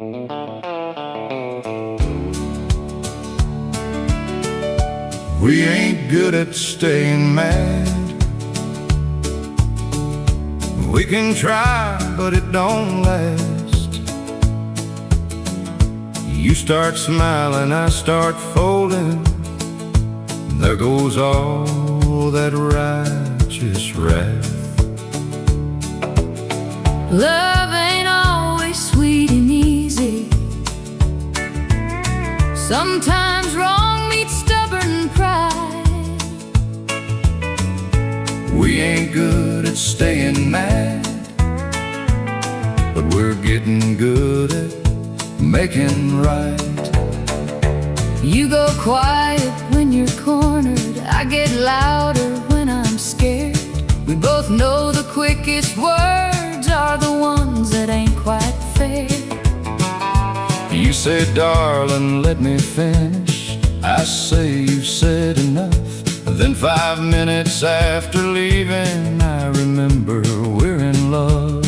We ain't good at staying mad. We can try, but it don't last. You start smiling, I start folding. There goes all that righteous wrath. Love ain't always sweet and easy. Sometimes wrong meets stubborn pride. We ain't good at staying mad, but we're getting good at making right. You go quiet when you're cornered, I get louder when I'm scared. We both know the quickest words are the ones that ain't quite fair. You say, darling, let me finish. I say, you've said enough. Then 5 minutes after leaving, I remember we're in love.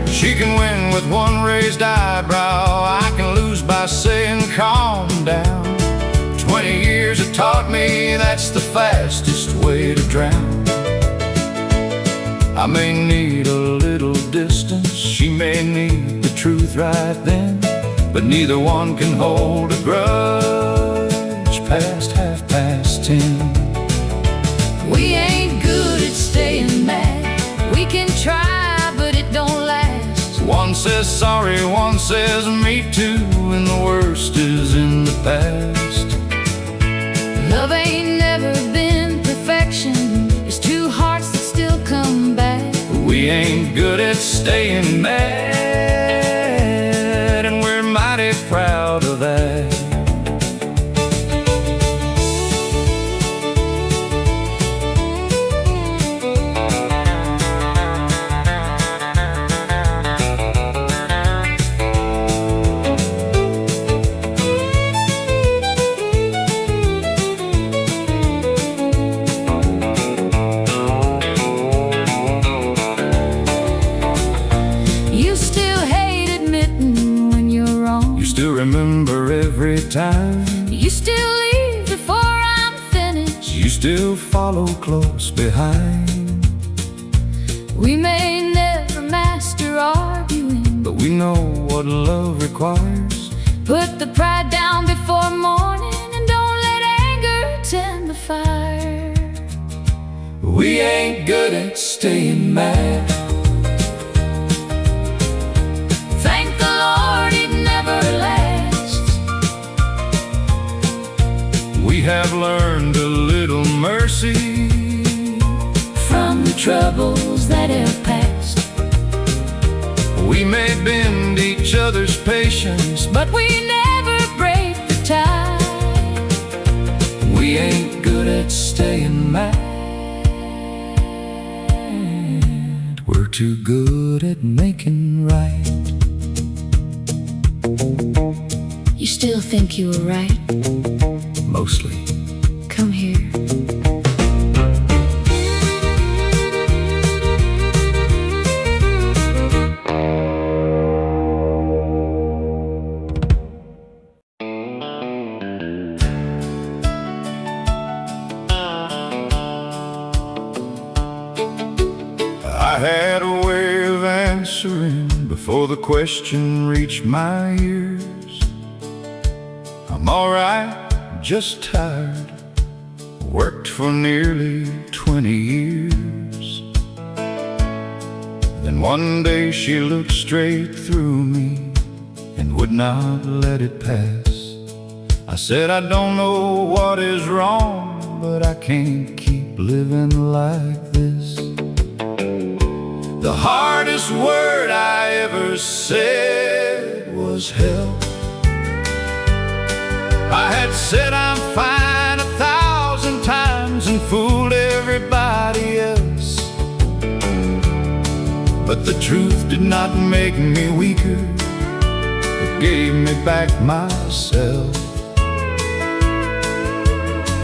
She can win with one raised eyebrow. I can lose by saying calm down. 20 years have taught me that's the fastest way to drown. I may need a little distance, she may need the truth right then, but neither one can hold a grudge past 10:30. We ain't good at staying mad. We can try, but it don't last. One says sorry, one says me too, and the worst is in the past. Love ain't never been perfection. It's two hearts that still come back. We ain't good at staying mad, and we're mighty proud of that. Remember every time. You still leave before I'm finished. You still follow close behind. We may never master arguing, but we know what love requires. Put the pride down before morning, and don't let anger tend the fire. We ain't good at staying mad. Thank the Lord it never lasts. We have learned a little mercy from the troubles that have passed. We may bend each other's patience, but we never break the tie. We ain't good at staying mad. We're too good at making right. You still think you were right? Mostly. Come here. I had a way of answering before the question reached my ears. I'm alright, just tired. Worked for nearly 20 years. Then one day she looked straight through me and would not let it pass. I said, I don't know what is wrong, but I can't keep living like this. The hardest word I ever said was help. I had said I'm fine 1,000 times and fooled everybody else, but the truth did not make me weaker. It gave me back myself.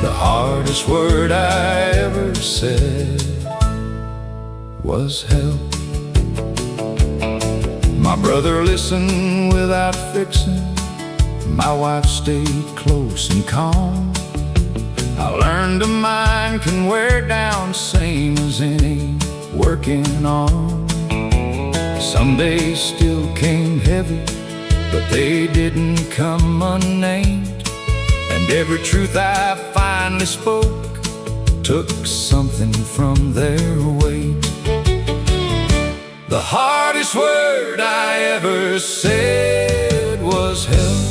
The hardest word I ever said was help. My brother listened without fixing. My wife stayed close and calm. I learned a mind can wear down same as any working on. Some days still came heavy, but they didn't come unnamed. And every truth I finally spoke took something from their weight. The hardest word I ever said was help.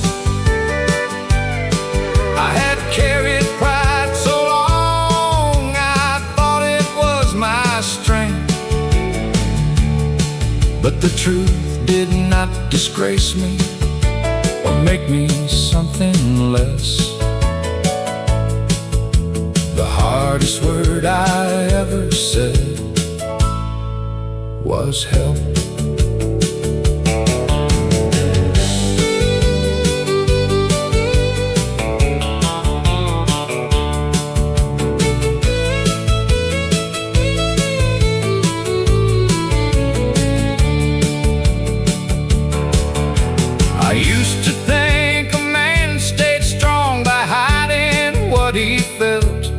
I had carried pride so long, I thought it was my strength. But the truth did not disgrace me or make me something less. The hardest word I ever said was help. I used to think a man stayed strong by hiding what he felt.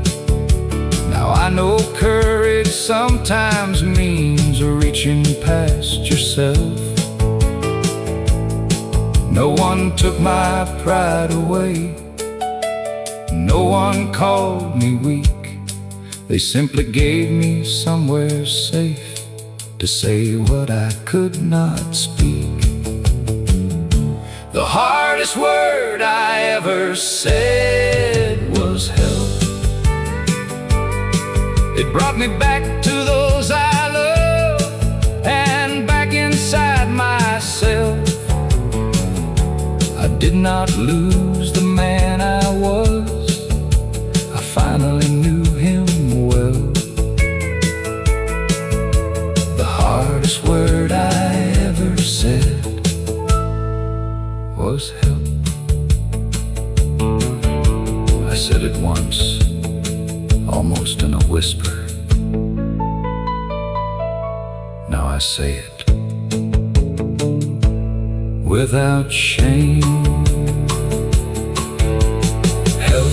Now I know courage sometimes means reaching past yourself. No one took my pride away. No one called me weak. They simply gave me somewhere safe to say what I could not speak. The hardest word I ever said was help. It brought me back to those I love and back inside myself. I did not lose the man I was. I finally knew him well. The hardest word I ever said was help. I said it once, almost in a whisper. Now I say it without shame. Help.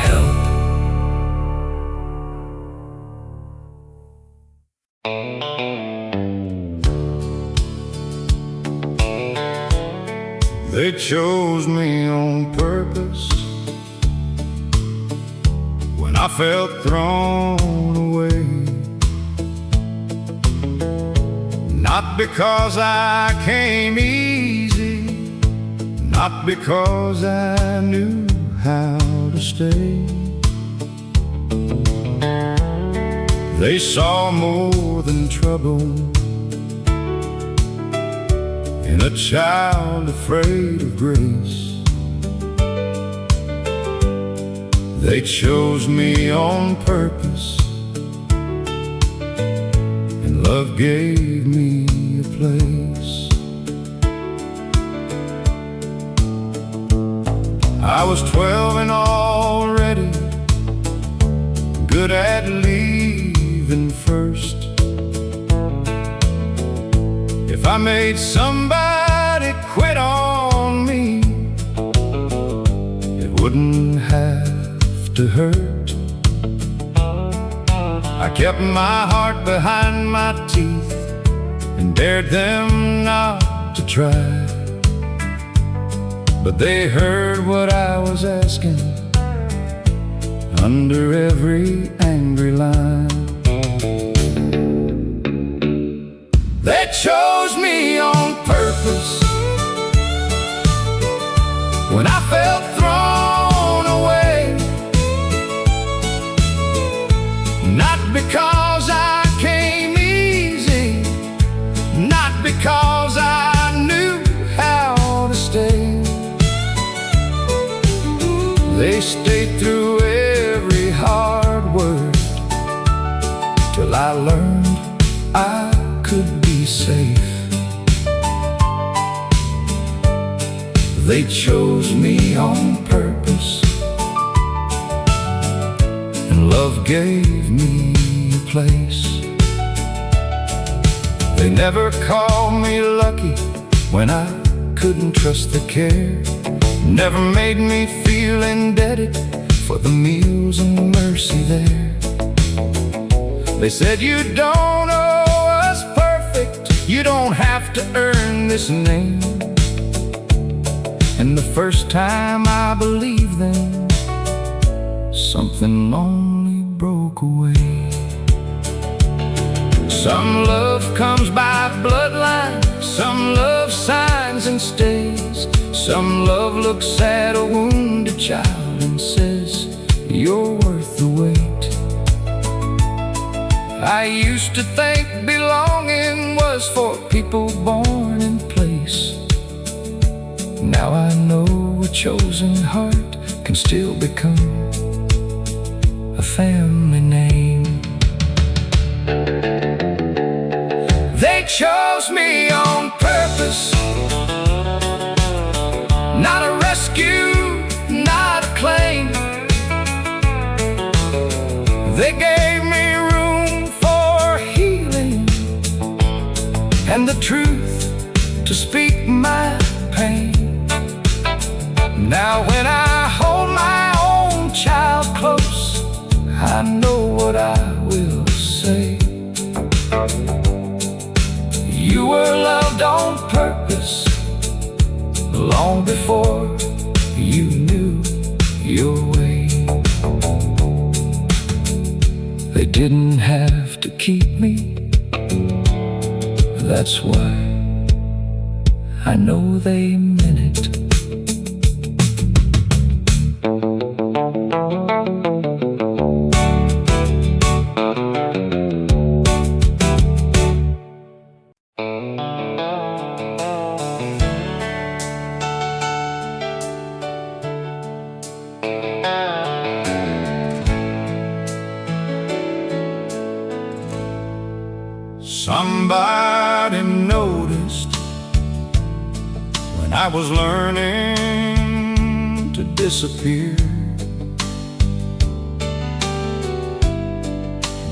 Help. They chose me on purpose when I felt thrown away. Not because I came easy, not because I knew how to stay. They saw more than trouble in a child afraid of grace. They chose me on purpose, and love gave me a place. I was 12 and already good at leaving first. If I made somebody quit on me, it wouldn't have to hurt. I kept my heart behind my teeth and dared them not to try. But they heard what I was asking under every angry line. They chose me on purpose when I felt thrown away. Not because I came easy, not because I knew how to stay. They stayed through every hard word till I learned I could be safe. They chose me on purpose, and love gave me a place. They never called me lucky when I couldn't trust their care. Never made me feel indebted for the meals and mercy there. They said, you don't owe us perfect, you don't have to earn this name. And the first time I believed them, something lonely broke away. Some love comes by bloodline, some love signs and stays. Some love looks at a wounded child and says, you're worth the wait. I used to think belonging was for people born in place. Now I know a chosen heart can still become a family name. They chose me on purpose, not a rescue, not a claim. They gave me room for healing and the truth to speak my pain. Now when I hold my own child close, I know what I will say. You were loved on purpose long before you knew your way. They didn't have to keep me, that's why I know they meant it. Somebody noticed when I was learning to disappear.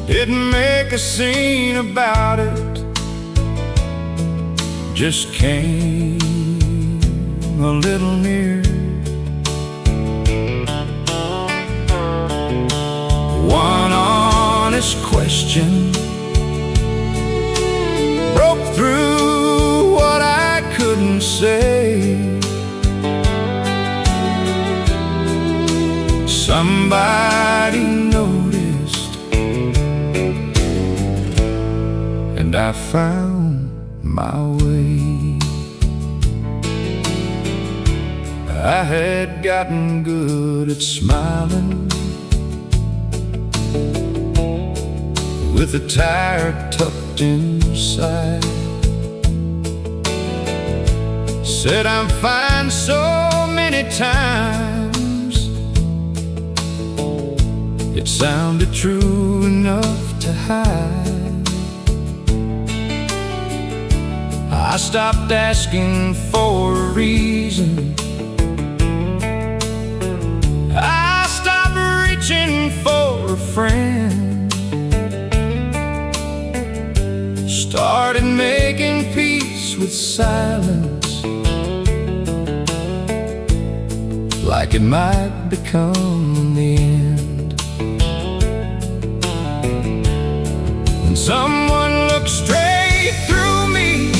Didn't make a scene about it, just came a little near. One honest question broke through what I couldn't say. Somebody noticed, and I found my way. I had gotten good at smiling with a tire tucked inside. Said I'm fine so many times, it sounded true enough to hide. I stopped asking for a reason, I stopped reaching for a friend, started making peace with silence, like it might become the end. When someone looked straight through me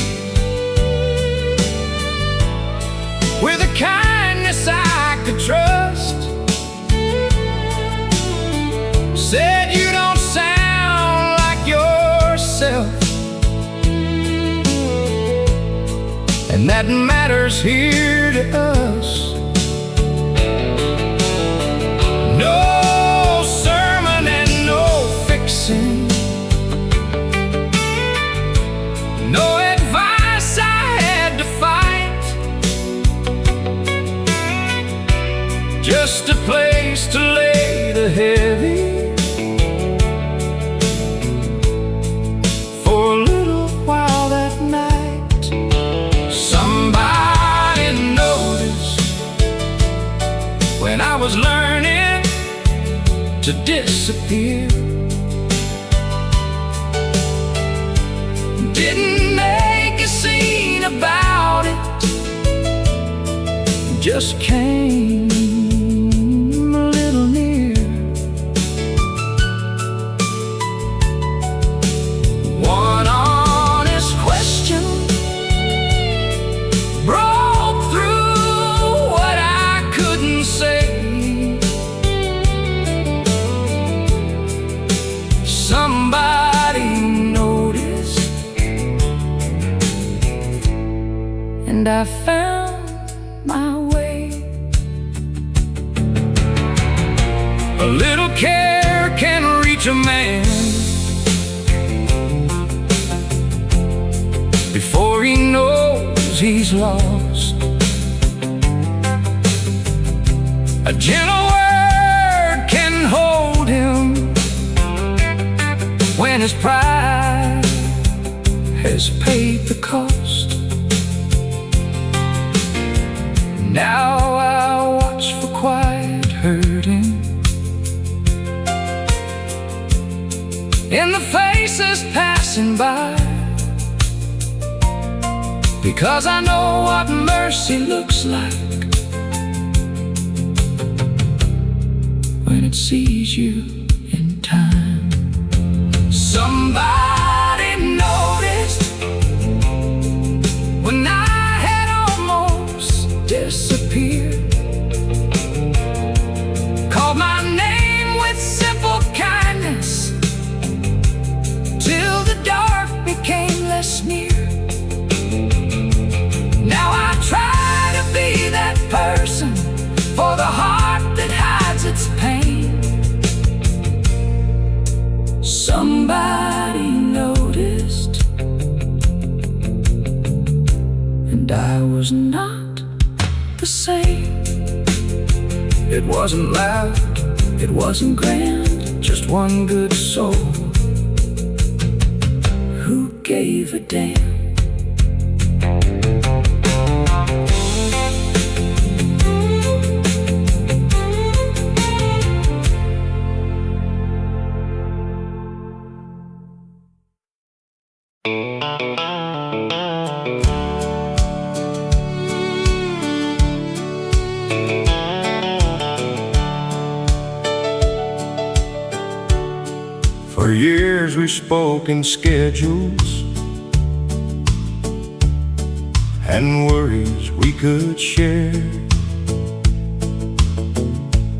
with a kindness I could trust, said you don't sound like yourself, and that matters here to us. No sermon and no fixing, no advice I had to fight, just a place to lay the heavy for a little while that night. Somebody noticed when I was learning to disappear. just came a little near. One honest question broke through what I couldn't say. Somebody noticed, and I found my way. A little care can reach a man before he knows he's lost. A gentle word can hold him when his pride has paid the cost. Now I watch for quiet hurting in the faces passing by, because I know what mercy looks like when it sees you in time. Somebody noticed when I had almost disappeared, called my name with simple kindness till the dark became less near. Now I try to be that person for the heart that hides its pain. Somebody noticed, and I was not the same. It wasn't loud, it wasn't grand, just one good soul who gave a damn. For years we spoke in schedules and worries we could share.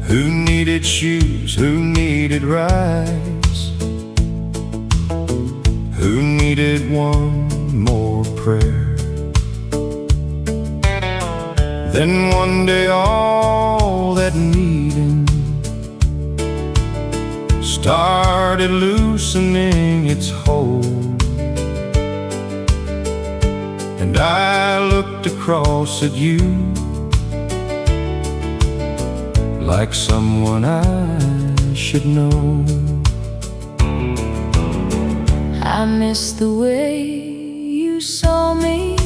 Who needed shoes, who needed rides, who needed one more prayer. Then one day all that needing started loosening its hold, and I looked across at you like someone I should know. I miss the way you saw me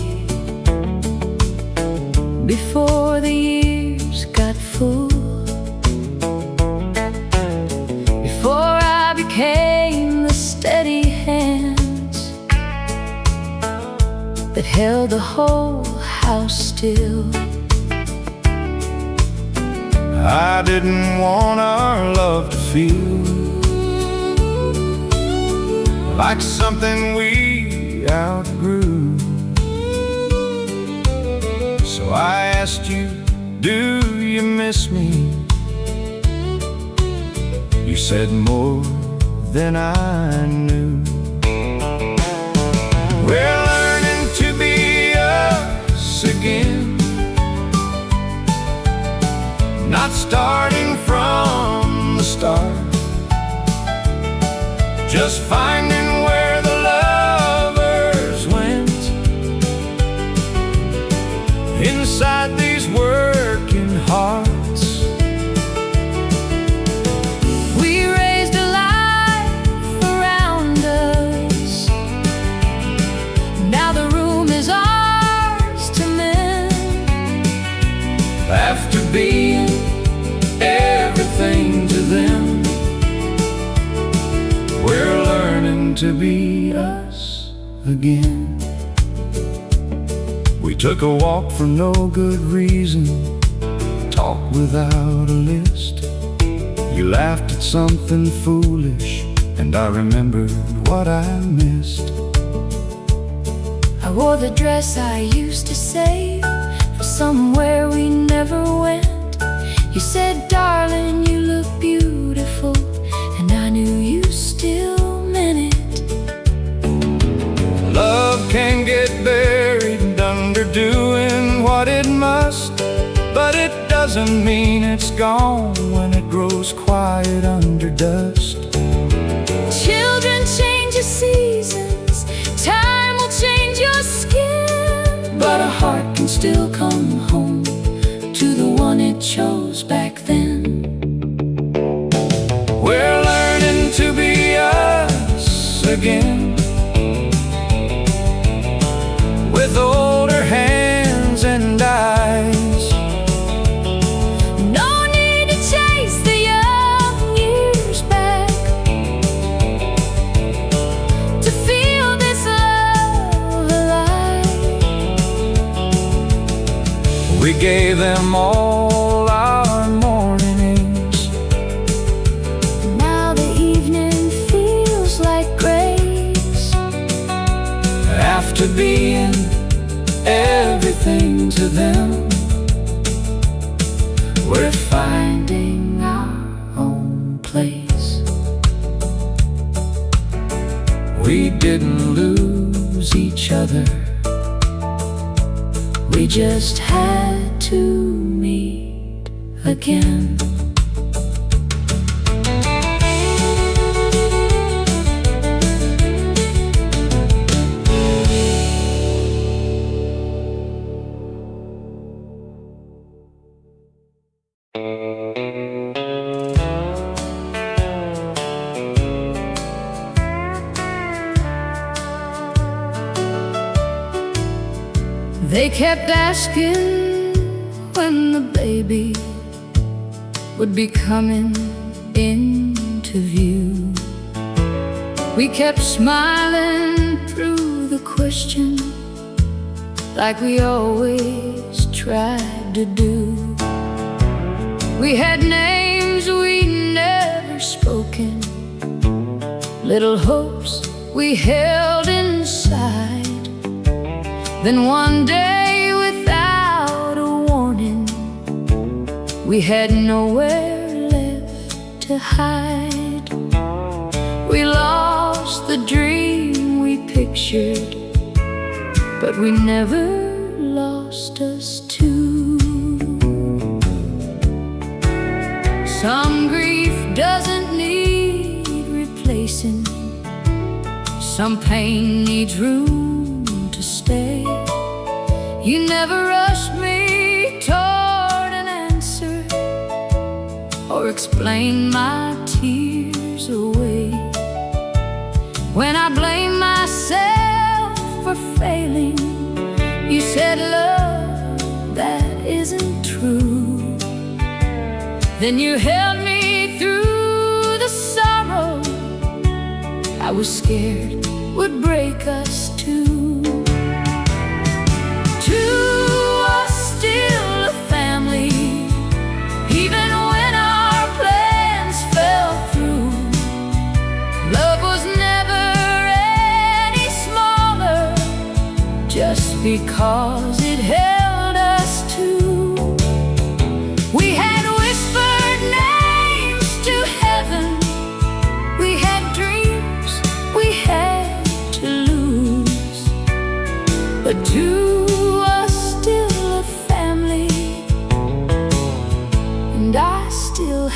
before the years got full, before I became the steady hands that held the whole house still. I didn't want our love to feel like something we outgrew. So I asked you, do you miss me? You said more than I knew. We're learning to be us again, not starting from the start, just finding where the lovers went inside these working hearts. We raised a life around us, now the room is ours to mend. After being everything to them, we're learning to be us again. We took a walk for no good reason, talk without a list. You laughed at something foolish, and I remembered what I missed. I wore the dress I used to save for somewhere we never went. You said, darling, you look beautiful, and I knew you still meant it. Love can get buried under doing what it must, but it doesn't mean it's gone when it grows quiet under dust. Children change your seasons, time will change your skin, but a heart can still come home to the one it chose back then. We're learning to be us again, with older hands and eyes. No need to chase the young years back to feel this love alive. We gave them all our mornings. Now the evening feels like grace. After being everything to them, we're finding our own place. We didn't lose each other, We just had to meet again. They kept asking when the baby would be coming into view. We kept smiling through the question, like we always tried to do. We had names we never spoken, little hopes we held inside. Then one day, without a warning, we had nowhere left to hide. We lost the dream we pictured, but we never lost us too. Some grief doesn't need replacing, some pain needs room to stay. You never rushed me toward an answer or explained my tears away. When I blamed myself for failing, you said, love, that isn't true. Then you held me through the sorrow I was scared would break us too. Still a family, even when our plans fell through. Love was never any smaller, just because it held us too. We had whispered names to heaven, we had dreams we had to lose, but two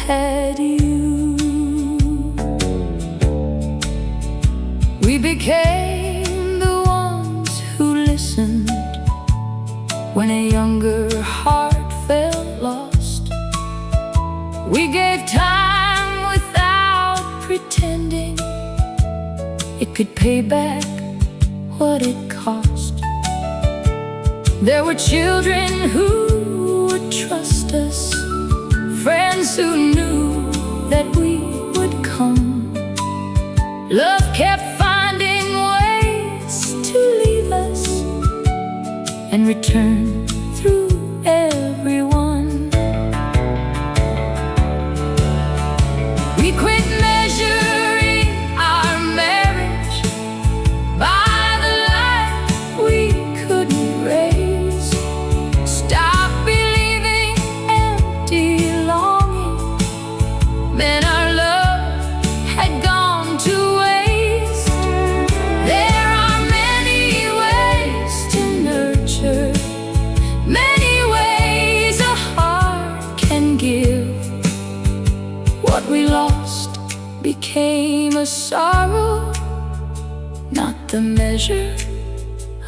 had you. We became the ones who listened when a younger heart felt lost. We gave time without pretending it could pay back what it cost. There were children who would trust us, friends who knew that we would come. Love kept finding ways to leave us and return through everyone. became a sorrow, not the measure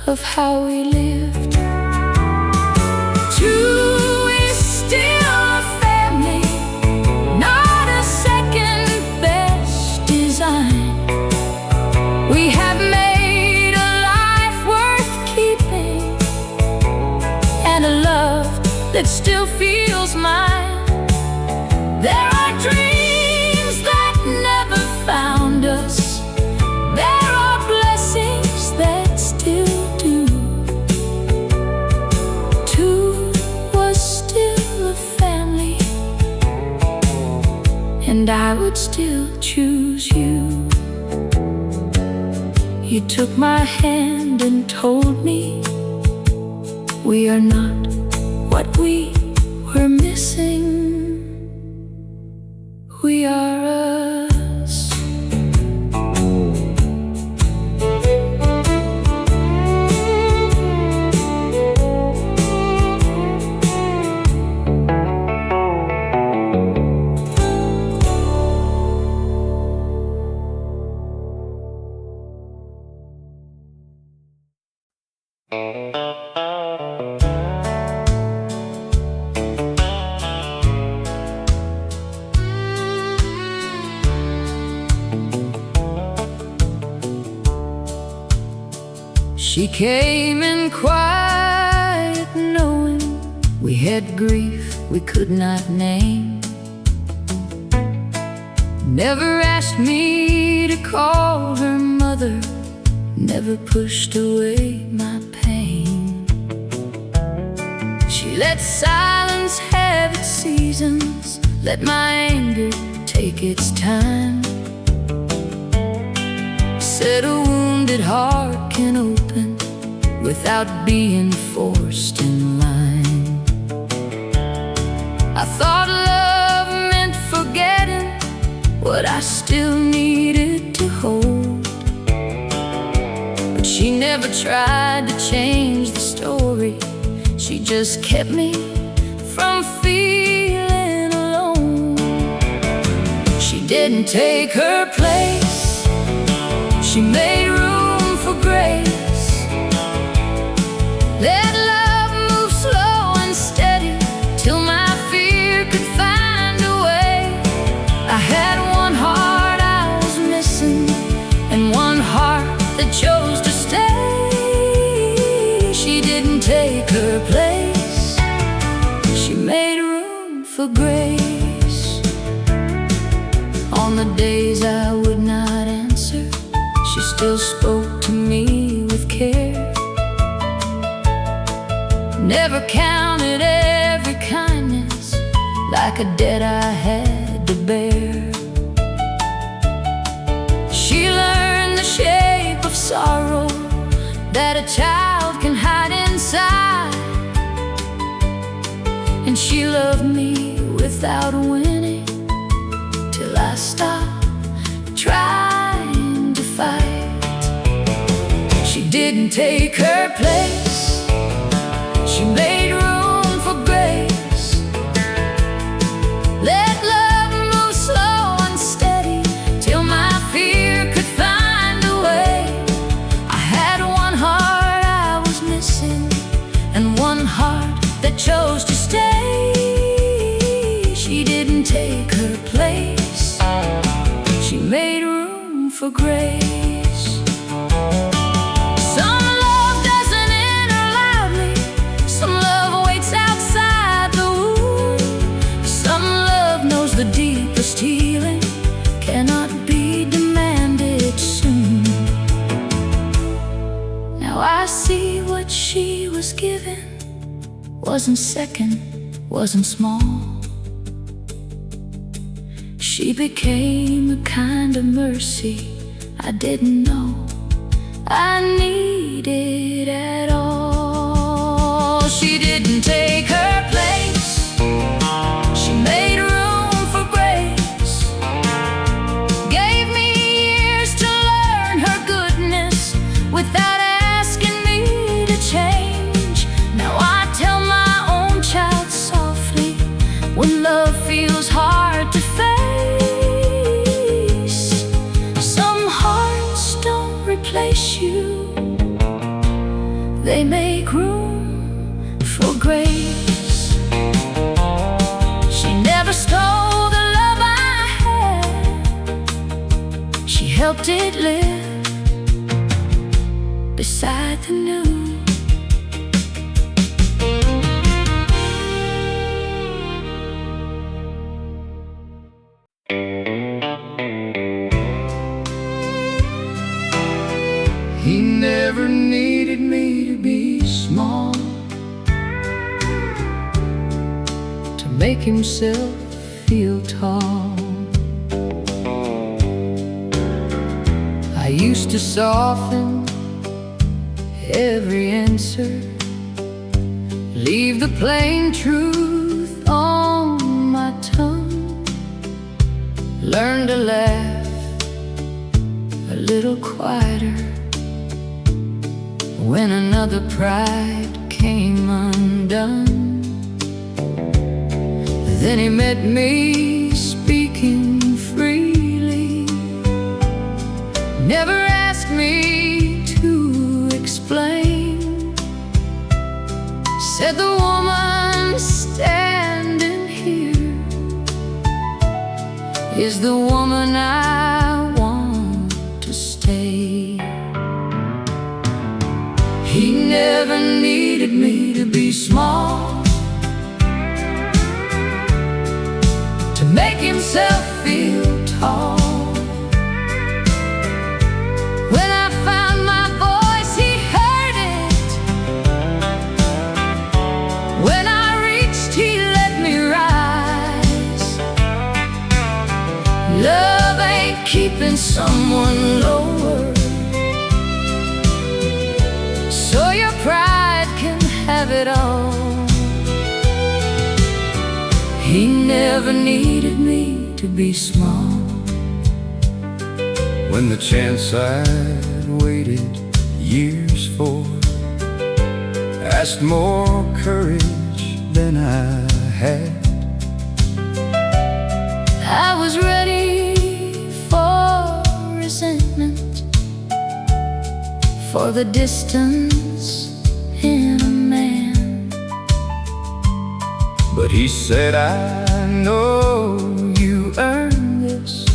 of how we lived. Two is still a family, not a second best design. We have made a life worth keeping, and a love that still feels mine. There are dreams that never found us. There are blessings that still do. Two was still a family, and I would still choose you. You took my hand and told me we are not what we were missing. We are us. She came in quiet, knowing we had grief we could not name. Never asked me to call her mother, never pushed away my pain. She let silence have its seasons, let my anger take its time. Said a wounded heart can open without being forced in line. I thought love meant forgetting what I still needed to hold, but she never tried to change the story. She just kept me from feeling alone. She didn't take her place, she made room for grace. Let love move slow and steady till my fear could find a way. I had one heart I was missing, and one heart that chose to stay. She didn't take her place, she made room for grace. On the days I would not answer, she still spoke to me with care. Never counted every kindness like a debt I had to bear. She learned the shape of sorrow that a child can hide inside, and she loved me without winning till I stopped trying to fight. She didn't take her place, she made room for grace. Let love move slow and steady till my fear could find a way. I had one heart I was missing, and one heart that chose to stay. She didn't take her place, she made room for grace. The deepest healing cannot be demanded soon. Now I see what she was given wasn't second, wasn't small. She became a kind of mercy I didn't know I needed at all. She didn't take her place, she made room. Without asking me to change, now I tell my own child softly when love feels hard to face. kiss you, they make room for grace. She never stole the love I had, she helped it live beside the new. He never needed me to be small to make himself feel tall. I used to soften every answer, leave the plain truth on my tongue, learn to laugh a little quieter when another pride came undone. Then he met me speaking freely, never asked me to explain. Said the woman standing here is the woman I want to stay. He never needed me to be small to make himself feel tall. When I found my voice, he heard it. When I reached, he let me rise. Love ain't keeping someone lower, so your pride can have it all. He never needed me to be small. when the chance I'd waited years for asked more courage than I had. I was ready for resentment, for the distance in a man. But he said, I know you earned this,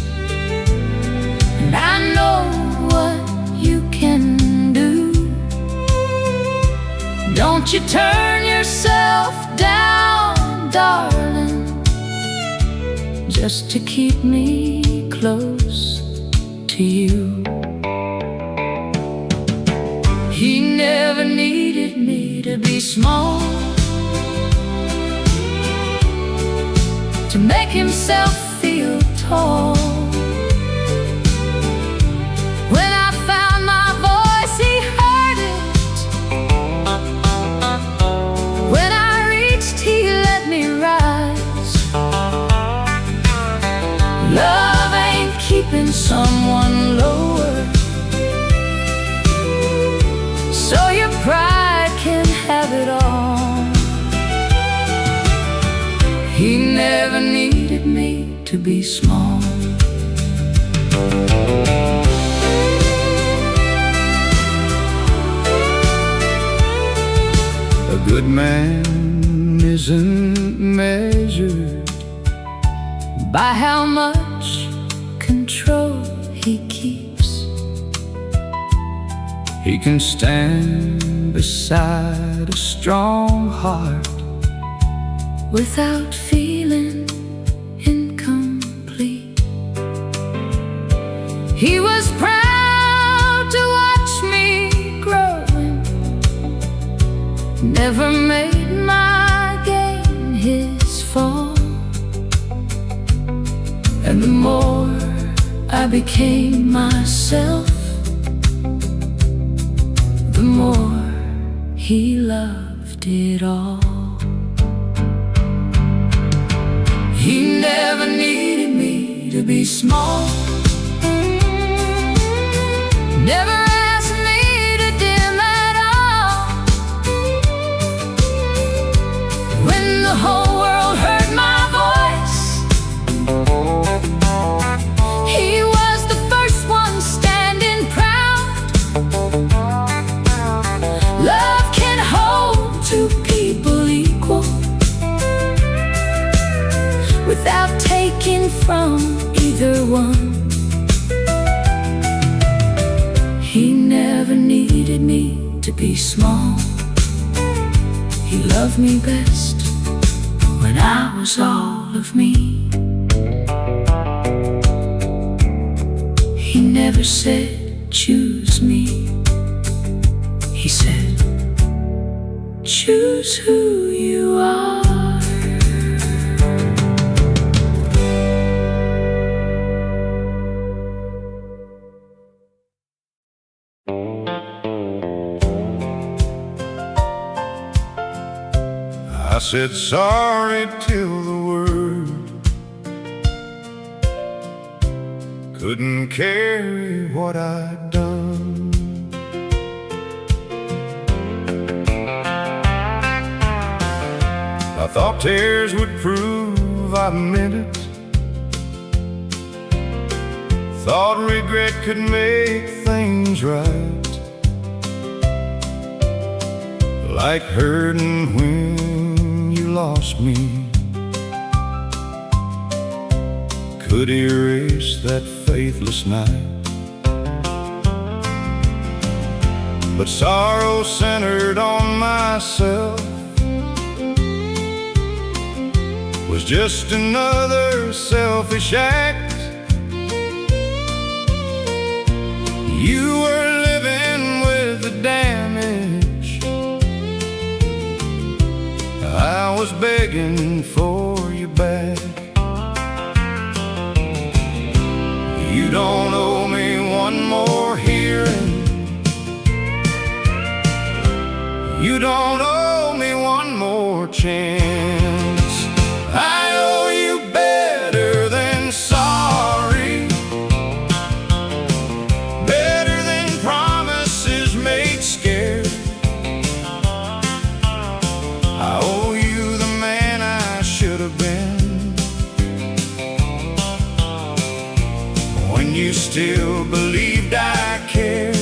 And I know what you can do. Don't you turn yourself down, darling, just to keep me close to you. He never needed me to be small to make himself feel tall. When I found my voice, he heard it. When I reached, he let me rise. Love ain't keeping someone lower, so your pride can have it all. He never needed me to be small. A good man isn't measured By how much control he keeps. He can stand beside a strong heart Without feeling incomplete. He was proud to watch me growing, never made my gain his fall. And the more I became myself, the more he loved it all. He never needed me to be small, never asked me to dim at all. When the whole world heard my voice, he was the first one standing proud. Love can hold two people equal without taking from either one. He never needed me to be small. He loved me best when I was all of me. He never said, choose me. He said, choose who you are. I said sorry till the word couldn't carry what I'd done. I thought tears would prove I meant it. Thought regret could make things right, like hurting when you lost me could erase that faithless night. But sorrow centered on myself was just another selfish act. You were living with the damage. I was begging for you back. You don't owe me one more hearing. You don't owe me one more chance. I owe you better than sorry, better than promises made scared. I owe you the man I should have been, when you still believed I cared.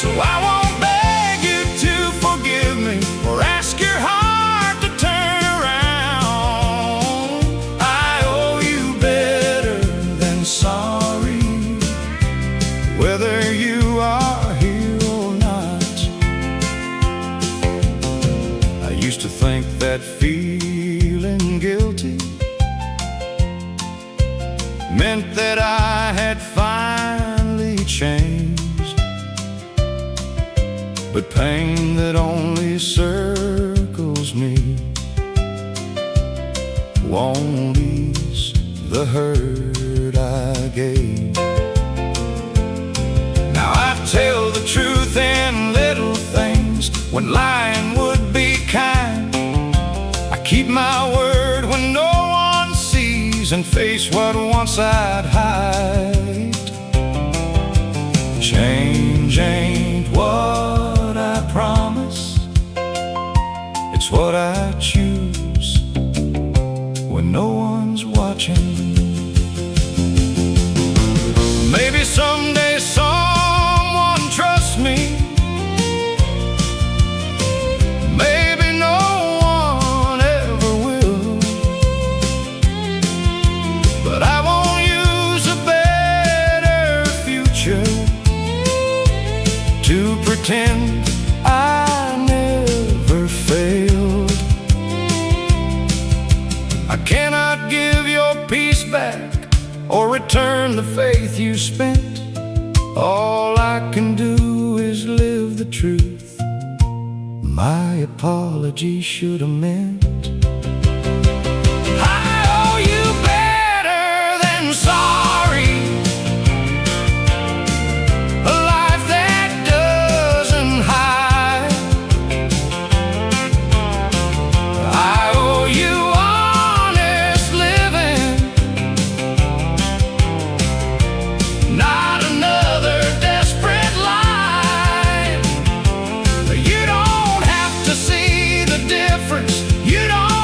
So I won't beg you to forgive me or ask your heart to turn around. I owe you better than sorry, whether you are here or not. I used to think that feeling guilty meant that I had finally changed, but pain that only circles me won't ease the hurt I gave. Now I tell the truth in little things when lying would be kind. I keep my word when no one sees and face what once I'd hide. Change ain't what I promise, it's what I choose when no one's watching. Maybe someday someone trusts me, maybe no one ever will, but I won't use a better future to pretend I never failed. I cannot give your peace back or return the faith you spent. All I can do is live the truth my apology should have meant. I owe you better than sorry, a life that doesn't hide. I owe you honest living, not another desperate lie. You don't have to see the difference. You don't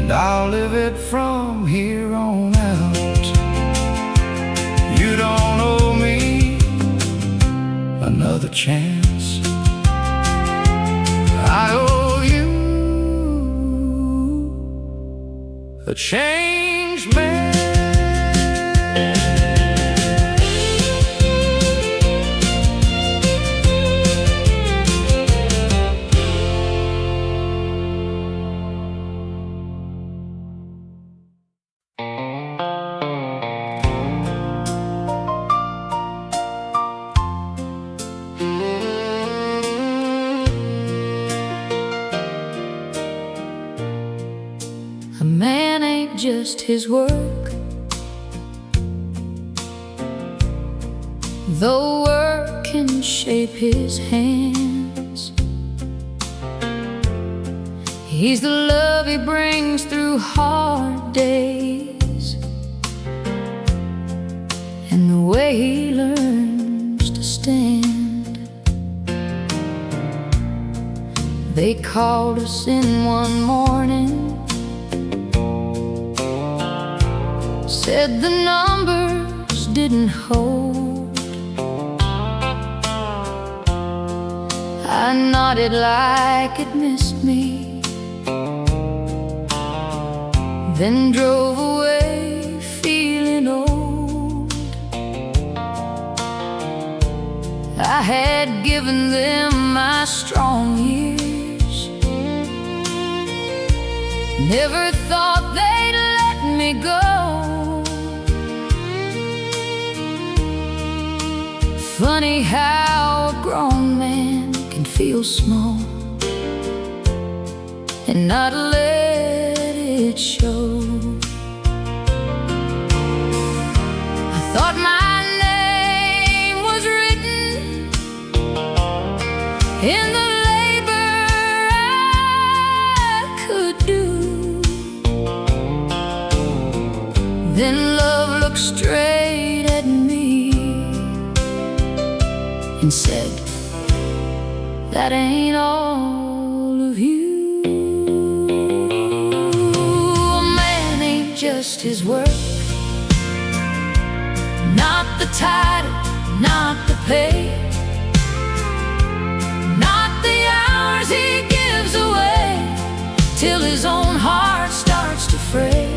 and I'll live it from here on out. You don't owe me another chance. I owe you a changed man. A man ain't just his work, though work can shape his hands. He's the love he brings through hard days, and the way he learns to stand. They called us in one morning, said the numbers didn't hold. I nodded like it missed me, then drove away feeling old. I had given them my strong years, never thought they'd let me go. Funny how a grown man can feel small and not let it show. I thought my name was written in the labor I could do. Then love looked straight at me and said, that ain't all of you. A man ain't just his work, not the title, not the pay, not the hours he gives away till his own heart starts to fray.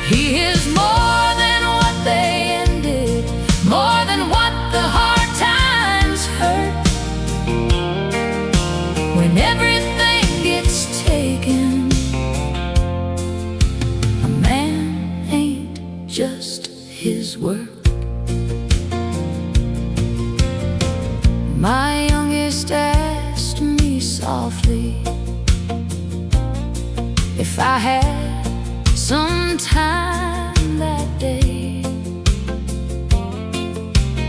He is more than what they ended, more than what the hard times hurt. When everything gets taken, a man ain't just his work. My youngest asked me softly if I had some time that day.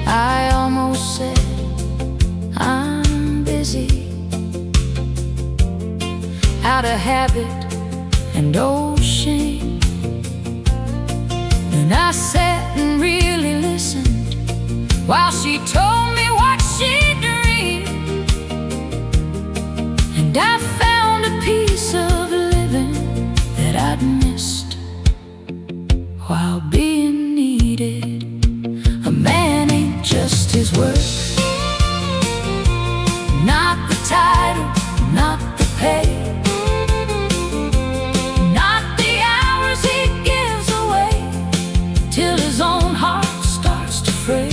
I almost said, I'm busy, out of habit and old shame. And I sat and really listened while she told me what she dreamed. And I found a piece of living that I'd missed while being needed. A man ain't just his work, not the title, not the pay, not the hours he gives away till his own heart starts to fray.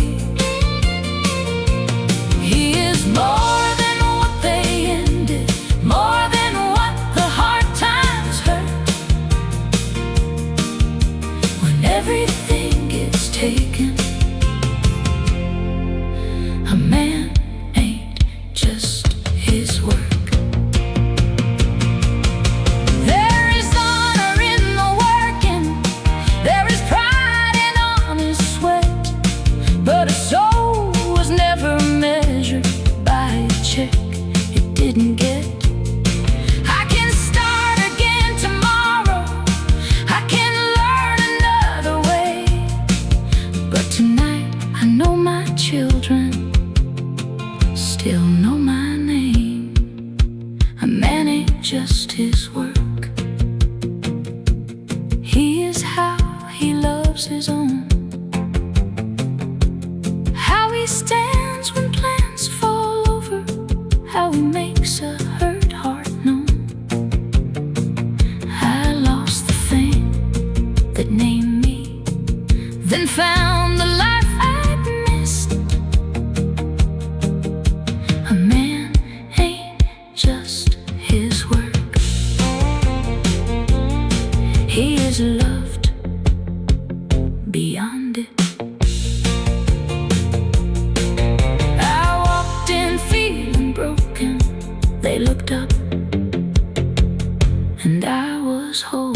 He is more than what they ended, more and I was whole.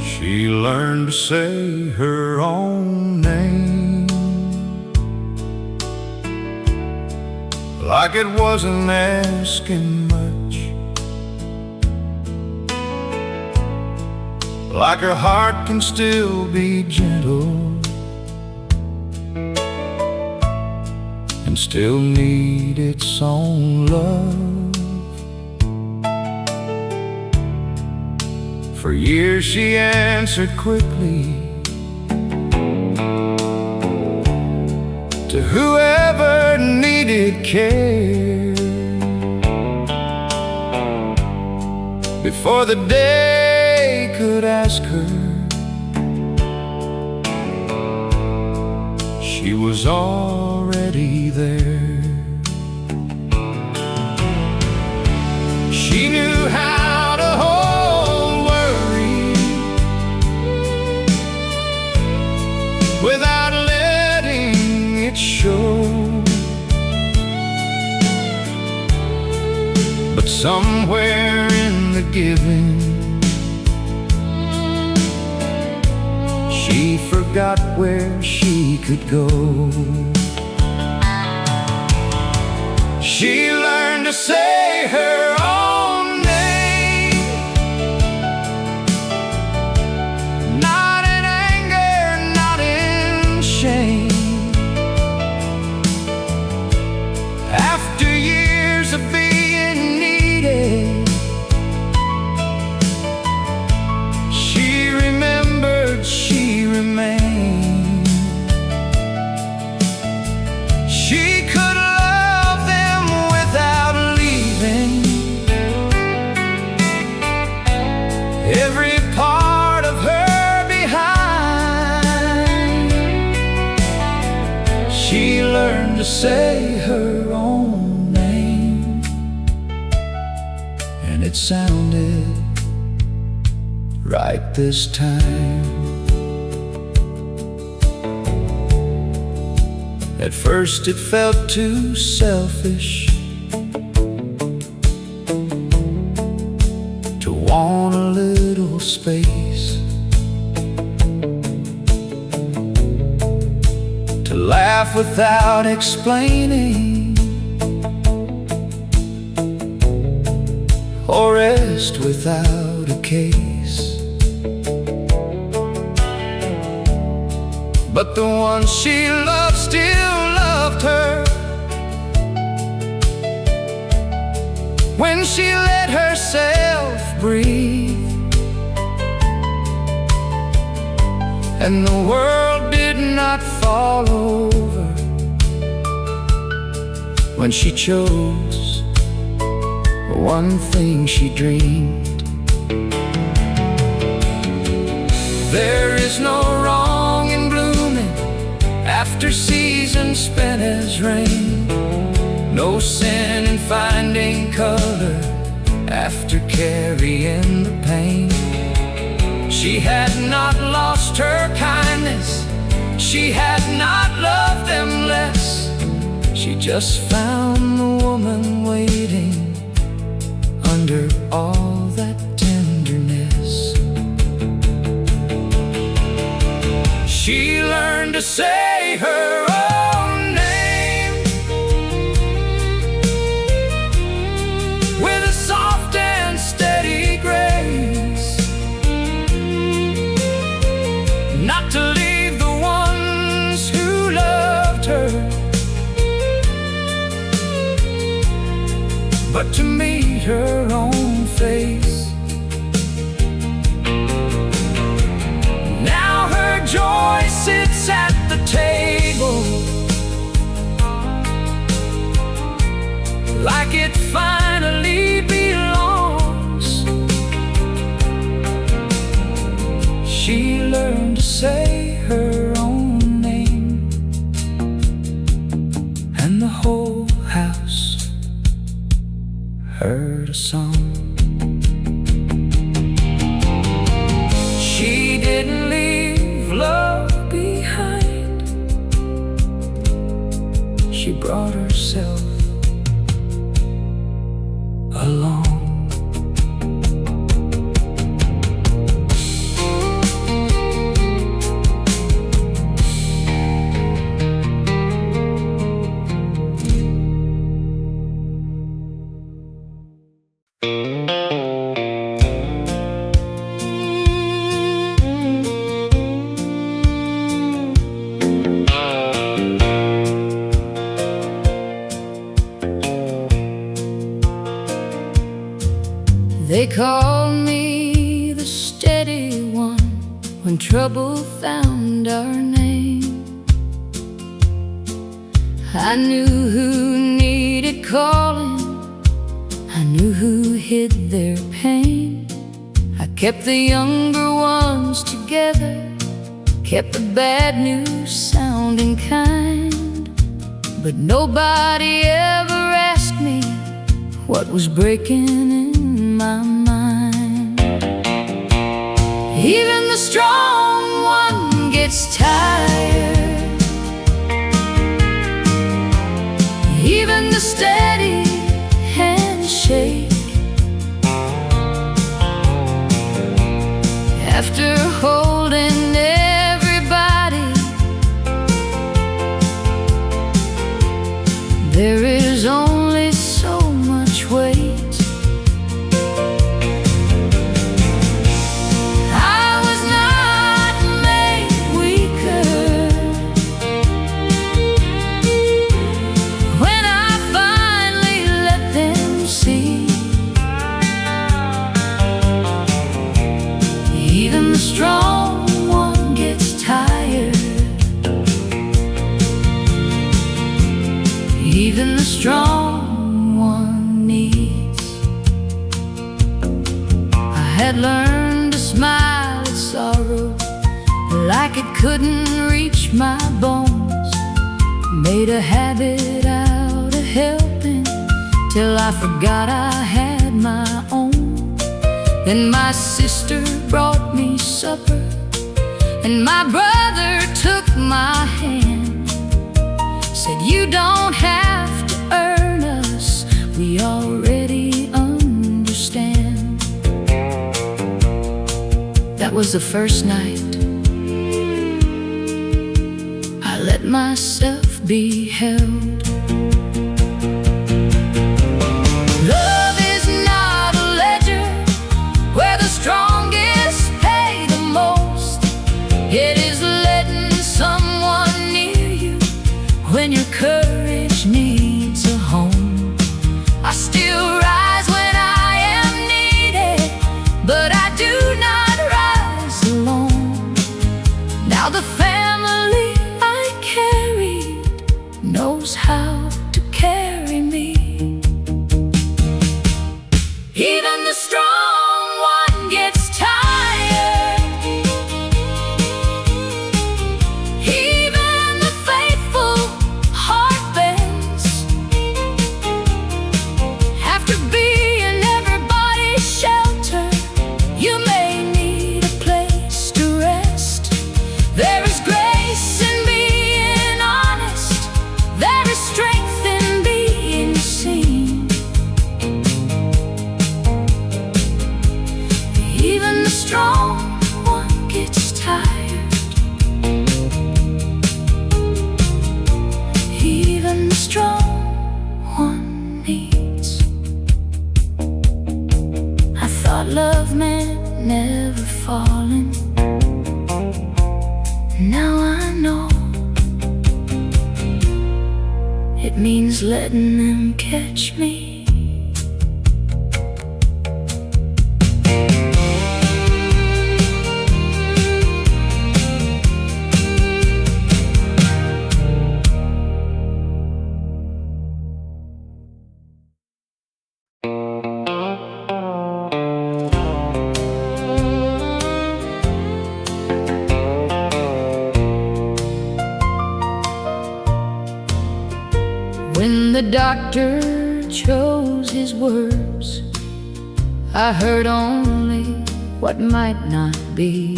She learned to say her own name like it wasn't asking much, like her heart can still be gentle and still need its own love. For years she answered quickly to whoever needed care before the day could ask her. She was already there. She knew how to hold worry without letting it show. But somewhere in the giving, she forgot where she could go. She learned to say her own name, not in anger, not in shame. After years of being needed, she remembered, she remained. She could love them without leaving every part of her behind. She learned to say her own name, and it sounded right this time. At first it felt too selfish to want a little space, to laugh without explaining, or rest without a case. But the one she loved still loved her when she let herself breathe, and the world did not fall over when she chose one thing she dreamed. There is no wrong in blooming after seasons spent as rain, no sin in finding color after carrying the pain. She had not lost her kindness, she had not loved them less. She just found the woman waiting under all that tenderness. She learned to say her own name with a soft and steady grace, not to leave the ones who loved her, but to meet her own face. Now her joy sits at the table like it finally belongs. She learned to say her own name, the whole house heard a song. She didn't leave love behind. She brought herself along. They called me the steady one when trouble found our name. I knew who needed calling, I knew who hid their pain. I kept the younger ones together, kept the bad news sounding kind. But nobody ever asked me what was breaking in my mind. Even the strong one gets tired. Even the steady hands shake. After holding everybody, there is only so much weight. Even the strong one gets tired. Even the strong one needs. I had learned to smile at sorrow like it couldn't reach my bones. Made a habit out of helping till I forgot I had my own. Then my sister brought me supper, and my brother took my hand. Said, you don't have to earn us, we already understand. That was the first night I let myself be held. It is letting someone near you when your courage needs a home. I still rise when I am needed, but I do not rise alone. Now the family I carried knows how to carry me. Even the strong one gets tired. Strong one gets tired. Even the strong one needs. I thought love meant never falling. Now I know it means letting them catch me. When the doctor chose his words, I heard only what might not be.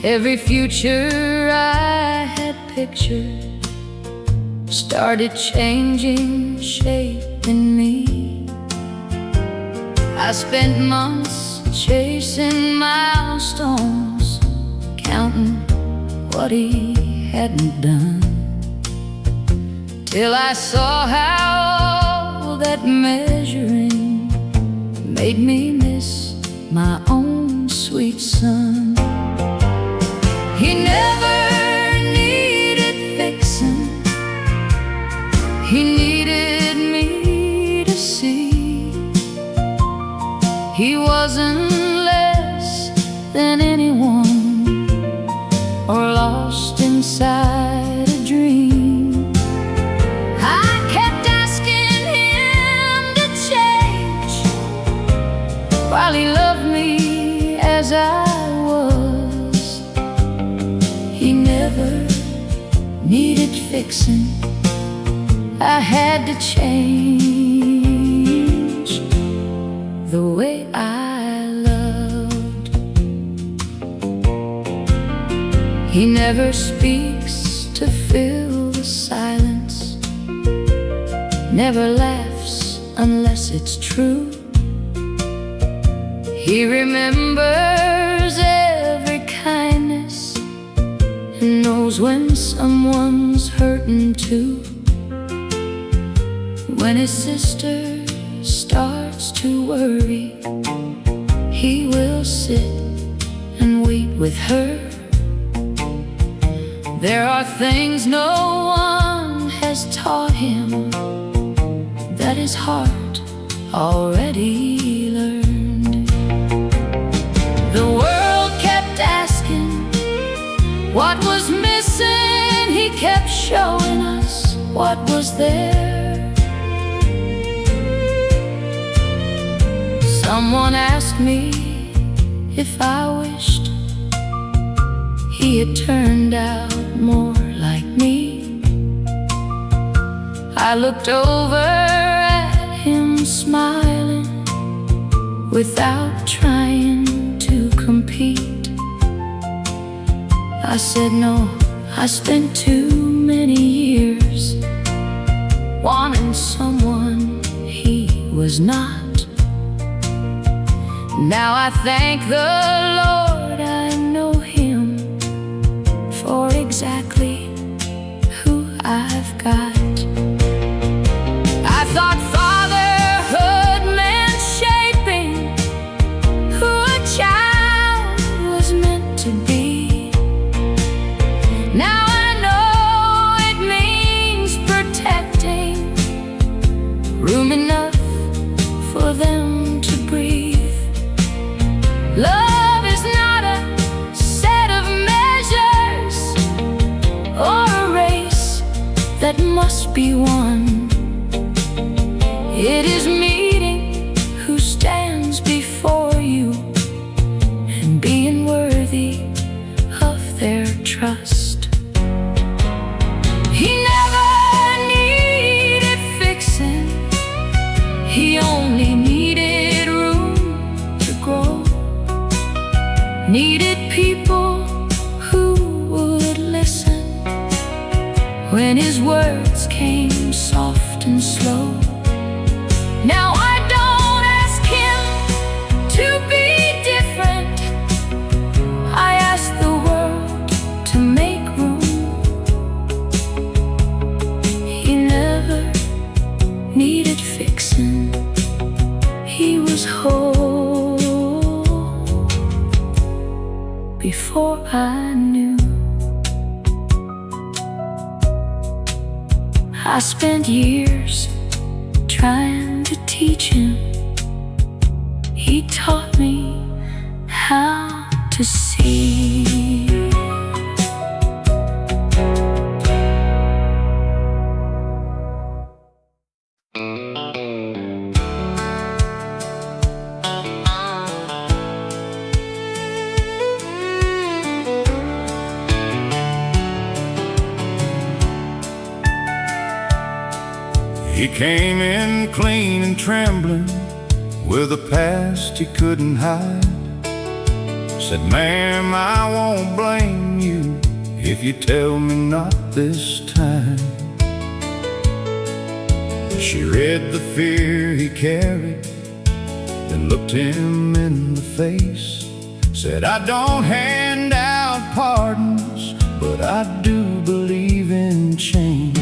Every future I had pictured started changing shape in me. I spent months chasing milestones, counting what he hadn't done, till I saw how all that measuring made me miss my own sweet son. He never needed fixing, he needed me to see. He wasn't less than anyone, or lost inside a dream. I kept asking him to change, while he loved me as I was. He never needed fixing, I had to change the way I loved. He never speaks to fill the silence, never laughs unless it's true. He remembers every kindness and knows when someone's hurting too. When his sister starts to worry, he will sit and weep with her. There are things no one has taught him that his heart already learned. The world kept asking what was missing, he kept showing us what was there. Someone asked me if I wished he had turned out more like me. I looked over at him smiling, without trying to compete. I said no, I spent too many years wanting someone he was not. Now I thank the Lord I know him for exactly who I've got. I thought fatherhood meant shaping who a child was meant to be. Now I know it means protecting, room enough for them to breathe. Love is not a set of measures or a race that must be won. It is meeting who stands before you and being worthy of their trust. He never needed fixing, he only needed room to grow. Needed people who would listen when his words came soft and slow. Now I don't ask him to be different, I ask the world to make room. He never needed fixing, he was whole before I knew. I spent years trying to teach him, he taught me how to see. He came in clean and trembling, with a past he couldn't hide. Said, ma'am, I won't blame you if you tell me not this time. She read the fear he carried, then looked him in the face. Said, I don't hand out pardons, but I do believe in change.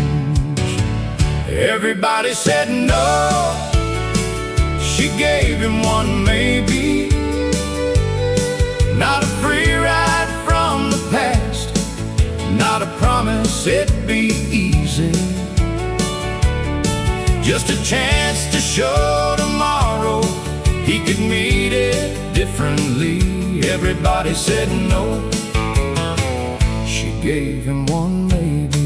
Everybody said no. She gave him one maybe, not a free ride from the past, not a promise it'd be easy, just a chance to show tomorrow he could meet it differently. Everybody said no. She gave him one maybe.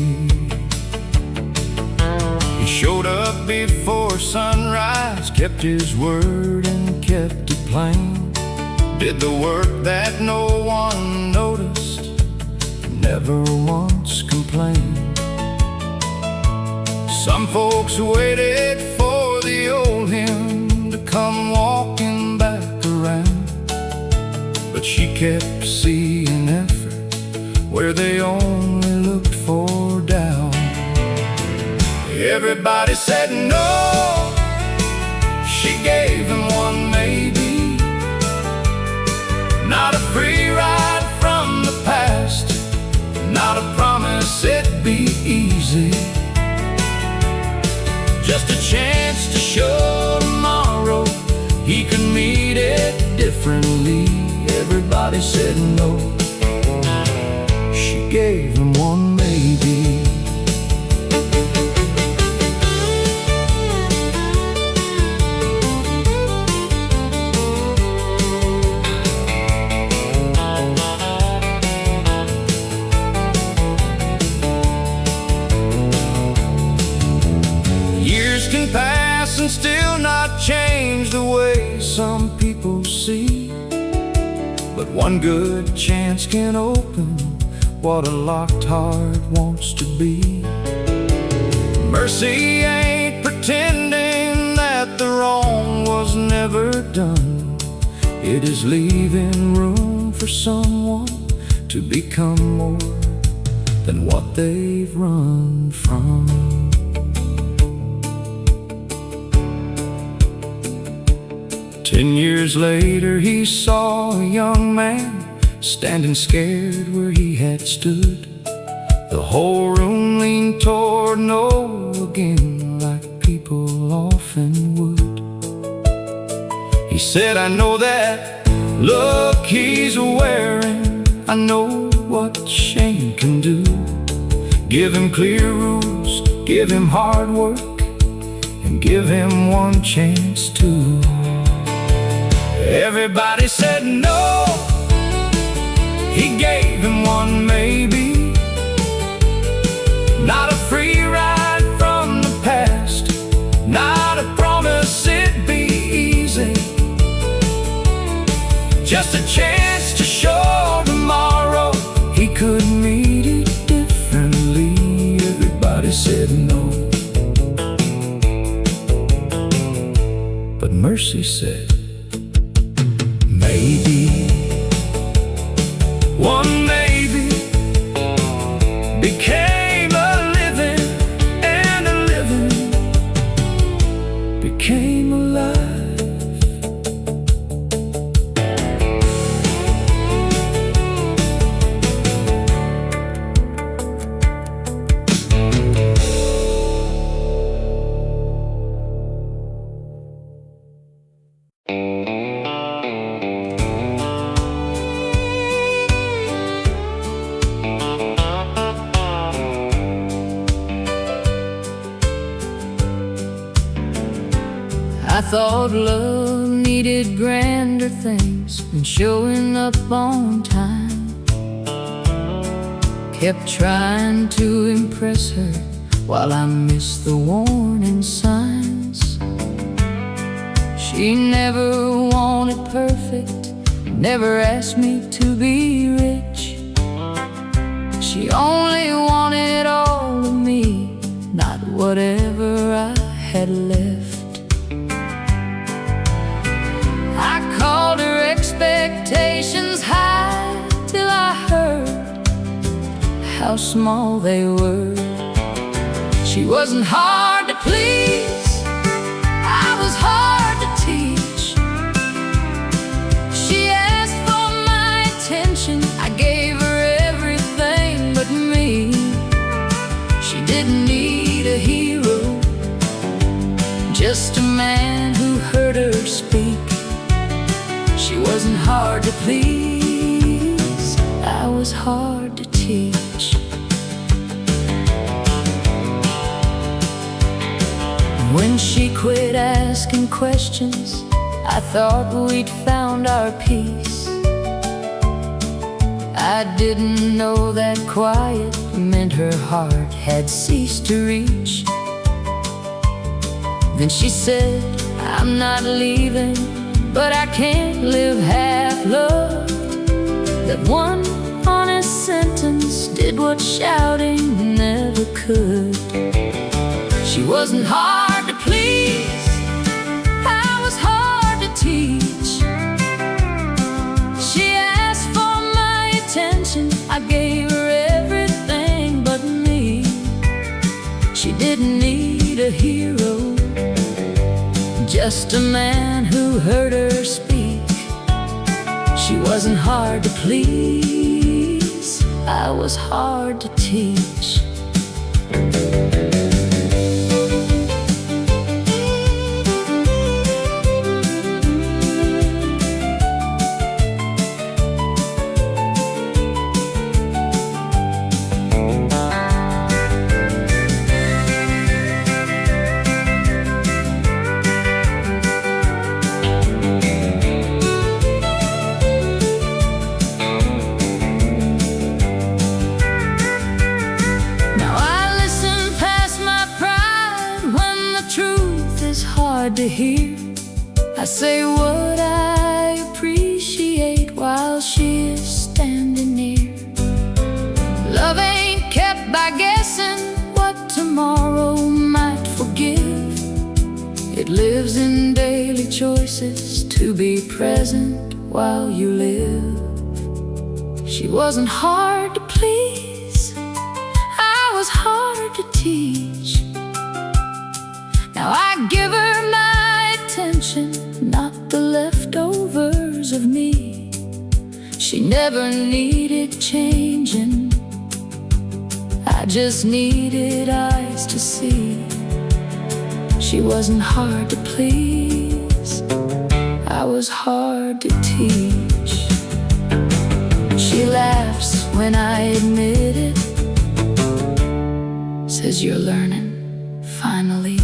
He showed up before sunrise, kept his word and kept it plain. Did the work that no one noticed, never once complained. Some folks waited for the old him to come walking back around, but she kept seeing effort where they only looked for doubt. Everybody said no. She gave him one maybe, not a free ride from the past, not a promise it'd be easy, just a chance to show tomorrow he could meet it differently. Everybody said no. She gave him one maybe. Can pass and still not change the way some people see, but one good chance can open what a locked heart wants to be. Mercy ain't pretending that the wrong was never done. It is leaving room for someone to become more than what they've run from. 10 years later he saw a young man standing scared where he had stood. The whole room leaned toward no again, like people often would. He said, I know that look he's wearing, I know what shame can do. Give him clear rules, give him hard work, and give him one chance too. Everybody said no. He gave him one maybe, not a free ride from the past, not a promise it'd be easy, just a chance to show tomorrow he could meet it differently. Everybody said no, but Mercy said maybe. One maybe became a living, and a living became alive. I thought love needed grander things than showing up on time. Kept trying to impress her while I missed the warning signs. She never wanted perfect, never asked me to be rich. She only wanted all of me, not whatever I had left. I called her expectations high till I heard how small they were. She wasn't hard to please, I was hard to teach. She asked for my attention, I gave her everything but me. She didn't need a hero, just a man who heard her speak. She wasn't hard to please, I was hard to teach. When she quit asking questions, I thought we'd found our peace. I didn't know that quiet meant her heart had ceased to reach. Then she said, I'm not leaving, but I can't live half loved. That one honest sentence did what shouting never could. She wasn't hard to please, I was hard to teach. She asked for my attention, I gave her everything but me. She didn't need a hero, just a man who heard her speak. She wasn't hard to please, I was hard to teach. To hear, I say what I appreciate while she is standing near. Love ain't kept by guessing what tomorrow might forgive. It lives in daily choices to be present while you live. She wasn't hard to please, I was hard to teach. Now I give her my attention, not the leftovers of me. She never needed changing, I just needed eyes to see. She wasn't hard to please, I was hard to teach. She laughs when I admit it, says you're learning, finally.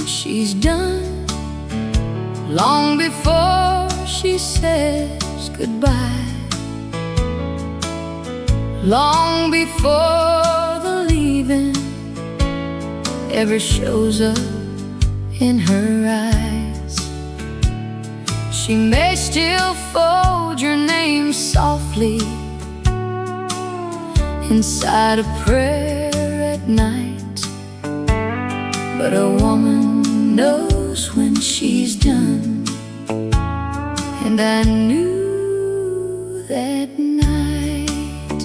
She's done long before she says goodbye, long before the leaving ever shows up in her eyes. She may still fold your name softly inside a prayer at night, but a woman knows when she's done, and I knew that night.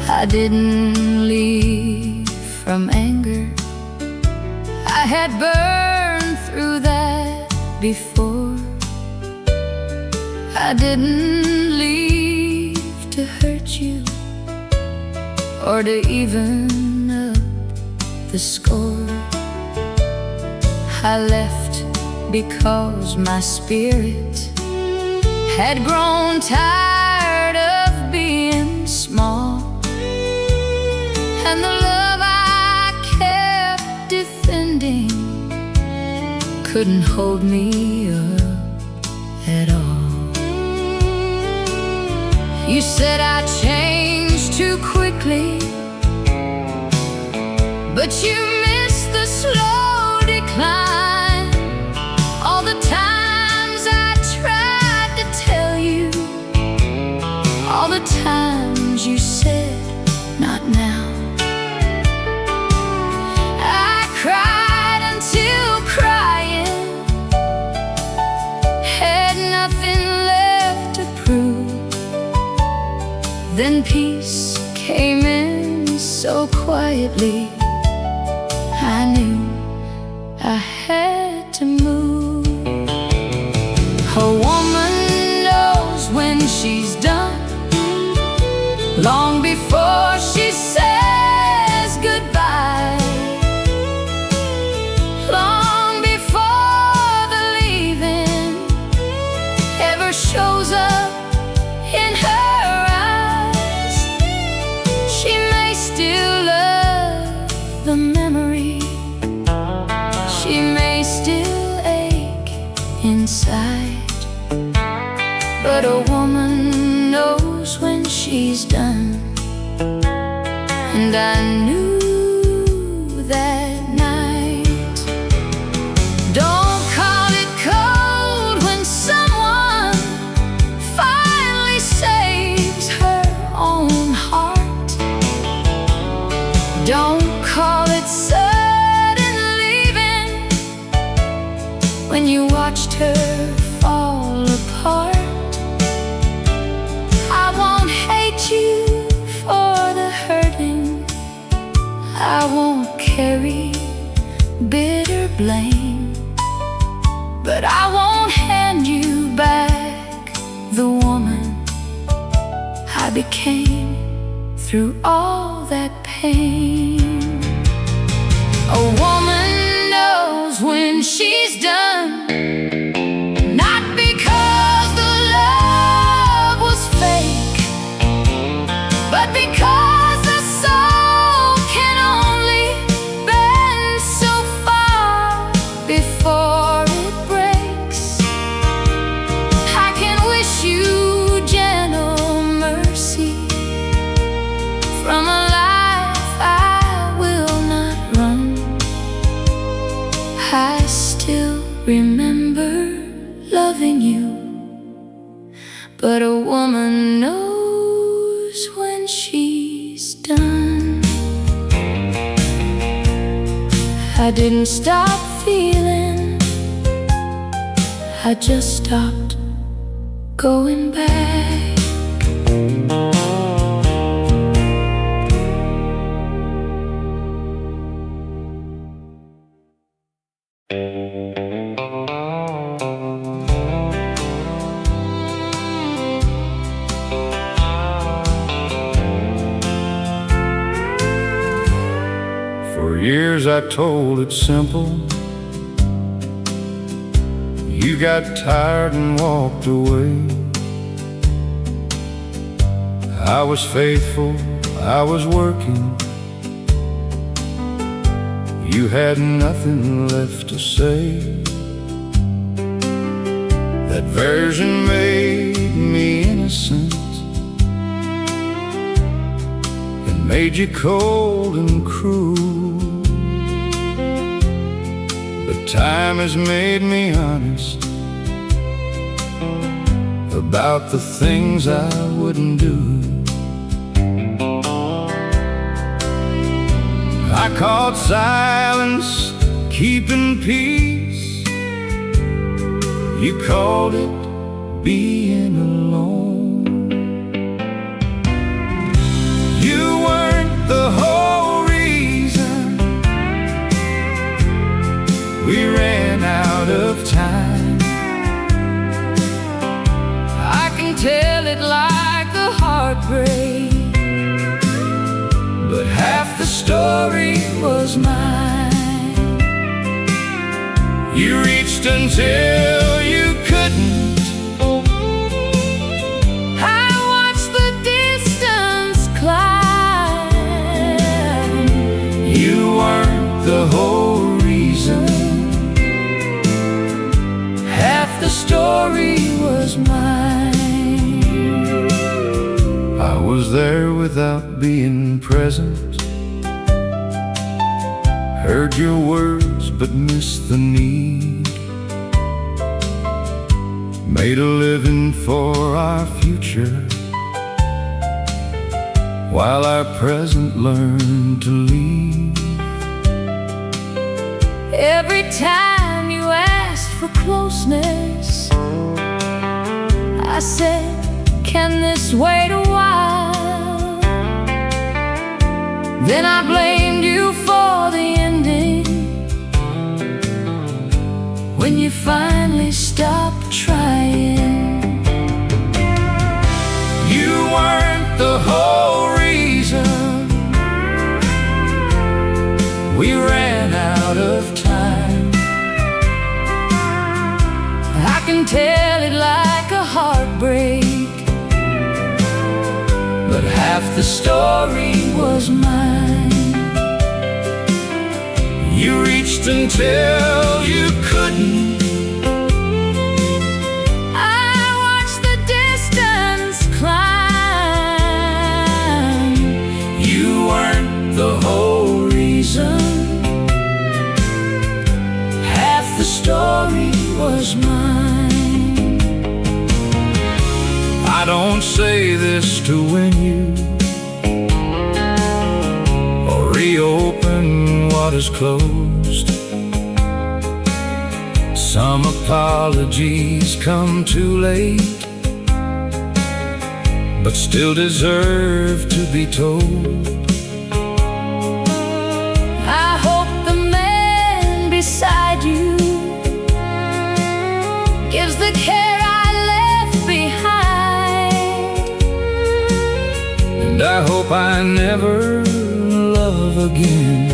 I didn't leave from anger, I had burned through that before. I didn't leave to hurt you or to even the score. I left because my spirit had grown tired of being small, and the love I kept defending couldn't hold me up at all. You said I changed too quickly, but you missed the slow decline. All the times I tried to tell you, all the times you said, not now. I cried until crying had nothing left to prove. Then peace came in so quietly, I knew I had to move. A woman knows when she's done, long before she says goodbye, long before the leaving ever shows up in her eyes. She may still love the memory, she may still ache inside, but a woman knows when she's done. And I knew that night. Don't call it cold when someone finally saves her own heart. Don't call it sudden leaving when you watched her fall apart. I won't hate you for the hurting, I won't carry bitter blame, but I won't hand you back the woman I became through all that pain. A woman knows when she's done, not because the love was fake, but because the soul can only bend so far before it breaks. I can wish you gentle mercy from a life I will not run. I still remember loving you, but a woman knows when she's done. I didn't stop feeling, I just stopped going back. For years I told it simple. You got tired and walked away. I was faithful, I was working. You had nothing left to say. That version made me innocent and made you cold and cruel. But time has made me honest about the things I wouldn't do. I called silence keeping peace. You called it being alone. You weren't the whole reason we ran out of time. I can tell it like a heartbreak, but half the story was mine. You reached until you couldn't. I watched the distance climb. You weren't the whole reason story was mine. I was there without being present, heard your words but missed the need, made a living for our future, while our present learned to leave. Every time you asked for closeness, I said, can this wait a while? Then I blamed you for the ending, when you finally stopped trying. You weren't the whole reason we ran out of time. I can tell it like a heartbreak, but half the story was mine. You reached until you couldn't. I watched the distance climb. You weren't the whole reason. Half the story was mine. I don't say this to win you or reopen what is closed. Some apologies come too late, but still deserve to be told. I hope the man beside you gives the care I left behind, and I hope I never love again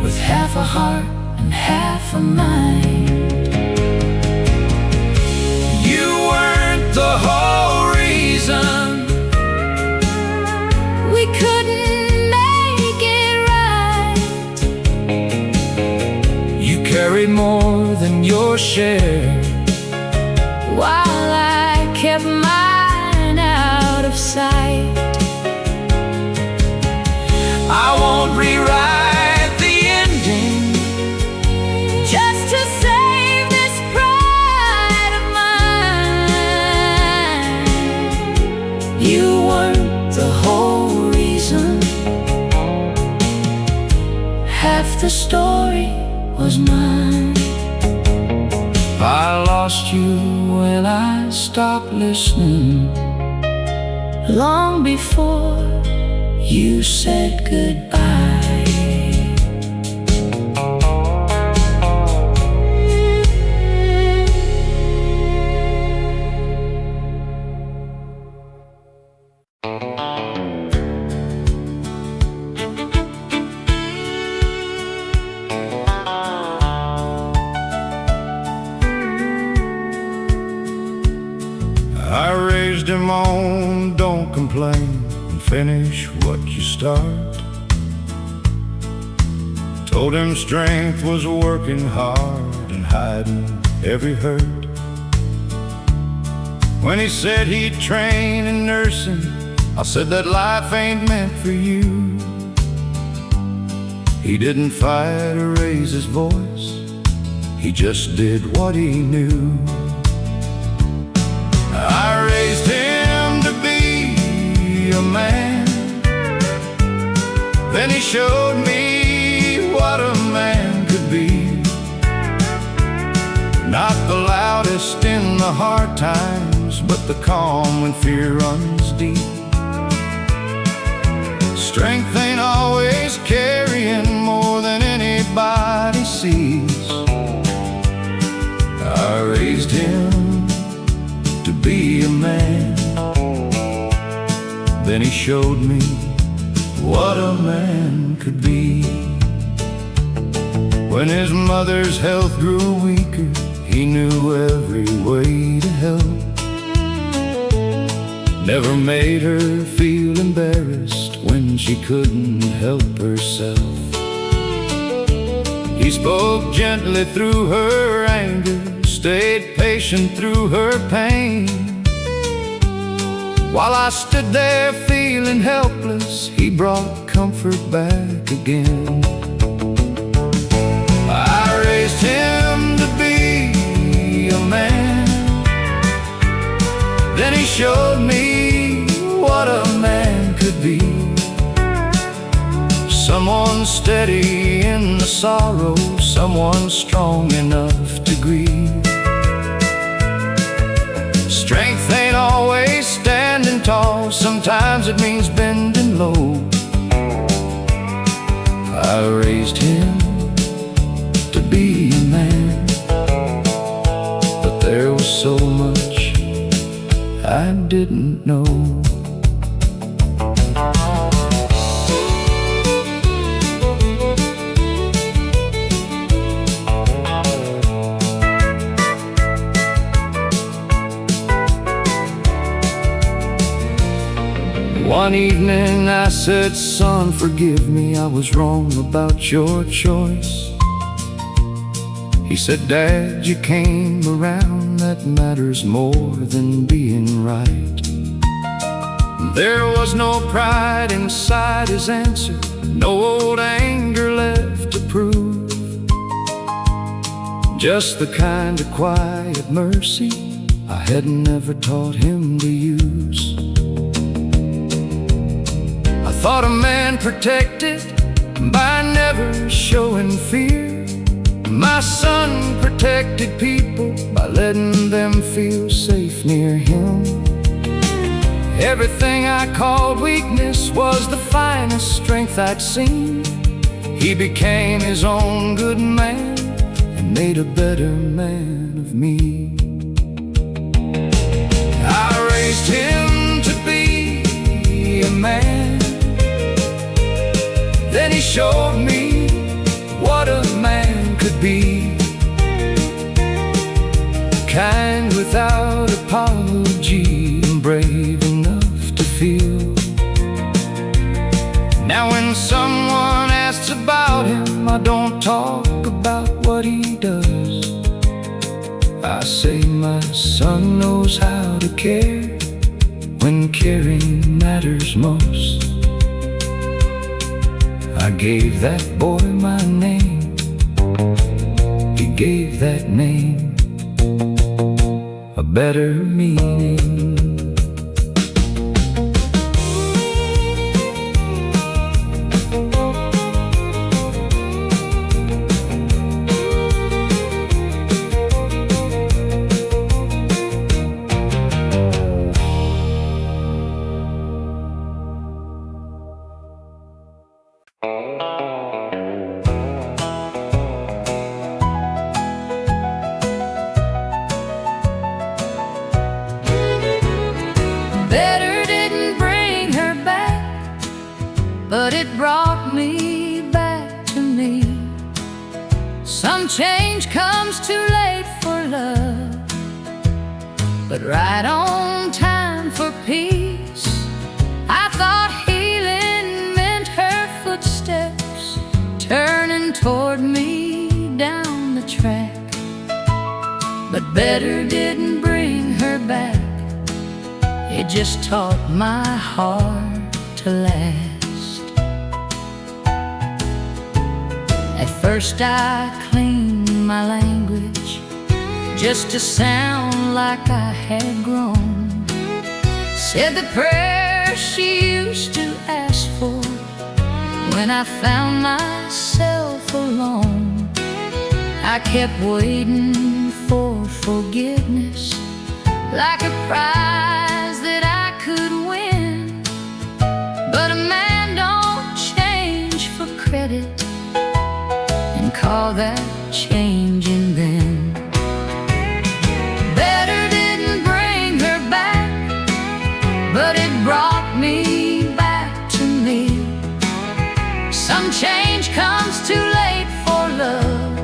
with half a heart and half a mind. You weren't the whole reason We couldn't make it right. you carried more than your share, while I kept mine out of sight. I won't rewrite the ending Just to save this pride of mine. You weren't the whole reason. Half the story was mine. I lost you when I stopped listening, Long before you said goodbye. I raised him on don't complain and finish what you start. Told him strength was working hard and hiding every hurt. When he said he'd train in nursing, I said that life ain't meant for you. He didn't fight or raise his voice, he just did what he knew. I raised him to be a man, then he showed me what a man could be. Not the loudest in the hard times, but the calm when fear runs deep. Strength ain't always carrying more than anybody sees. I raised him to be a man, then he showed me what a man could be. When his mother's health grew weaker, he knew every way to help. Never made her feel embarrassed when she couldn't help herself. He spoke gently through her anger, stayed patient through her pain. While I stood there feeling helpless, he brought comfort back again. I raised him to be a man, then he showed me what a man could be. Someone steady in the sorrow, someone strong enough to grieve. Strength ain't always standing tall, sometimes it means bending low. I raised him to be a man, but there was so much I didn't know. One evening I said, "Son, forgive me, I was wrong about your choice." He said, "Dad, you came around, that matters more than being right." There was no pride inside his answer, no old anger left to prove, just the kind of quiet mercy I had never taught him to use. I thought a man protected by never showing fear. My son protected people by letting them feel safe near him. Everything I called weakness was the finest strength I'd seen. He became his own good man and made a better man of me. I raised him to be a man, then he showed me what a man could be. Kind without apology, and brave enough to feel. Now when someone asks about him, I don't talk about what he does. I say my son knows how to care when caring matters most. I gave that boy my name, he gave that name a better meaning. Better didn't bring her back, but it brought me back to me. Some change comes too late for love, but right on time for peace. I thought healing meant her footsteps turning toward me down the track, but better didn't bring her back. It just taught my heart to last. At first I cleaned my language just to sound like I had grown. Said the prayer she used to ask for when I found myself alone. I kept waiting for forgiveness like a prize that I could win. But a man don't change for credit and call that changing then. Better didn't bring her back, but it brought me back to me. Some change comes too late for love,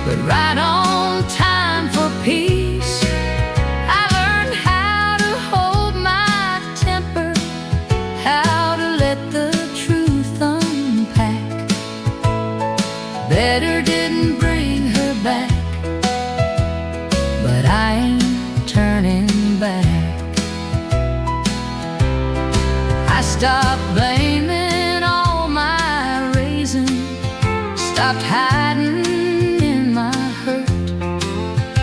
but right on time for peace. I learned how to hold my temper, how to let the truth unpack. Better didn't bring her back, Stopped blaming all my raising, stopped hiding in my hurt,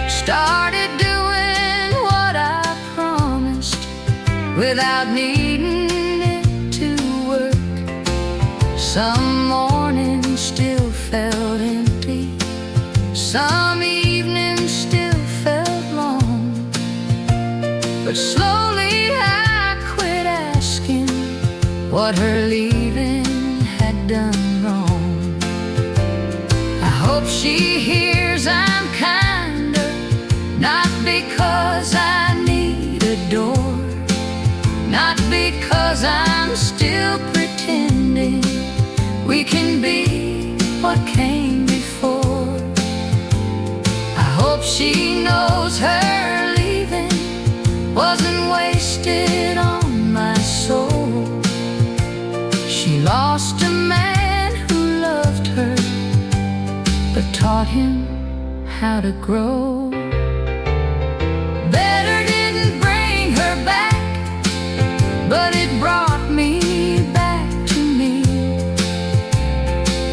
started doing what I promised without needing it to work. Some mornings still felt empty, some evenings still felt long, but slowly I quit asking what her leaving had done wrong. I hope she hears I'm kinder, not because I need a door, not because I'm still pretending we can be what came before. I hope she knows her leaving wasn't wasted on my soul. She lost a man who loved her, but taught him how to grow. Better didn't bring her back, but it brought me back to me.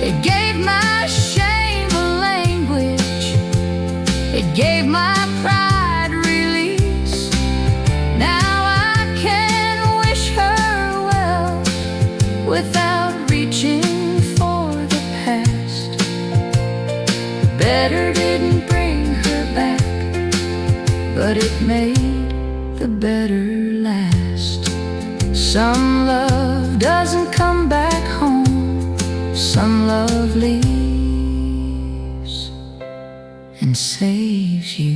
It gave my shame a language, it gave my pride release. Now I can wish her well without reaching for the past. Better didn't bring her back, but it made the better last. Some love doesn't come back home, some love leaves and saves you.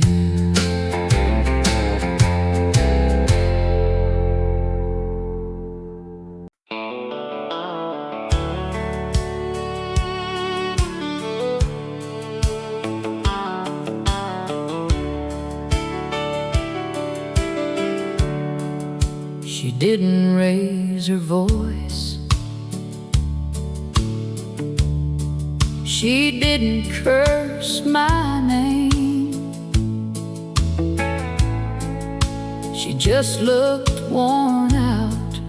She didn't raise her voice, she didn't curse my name, she just looked worn out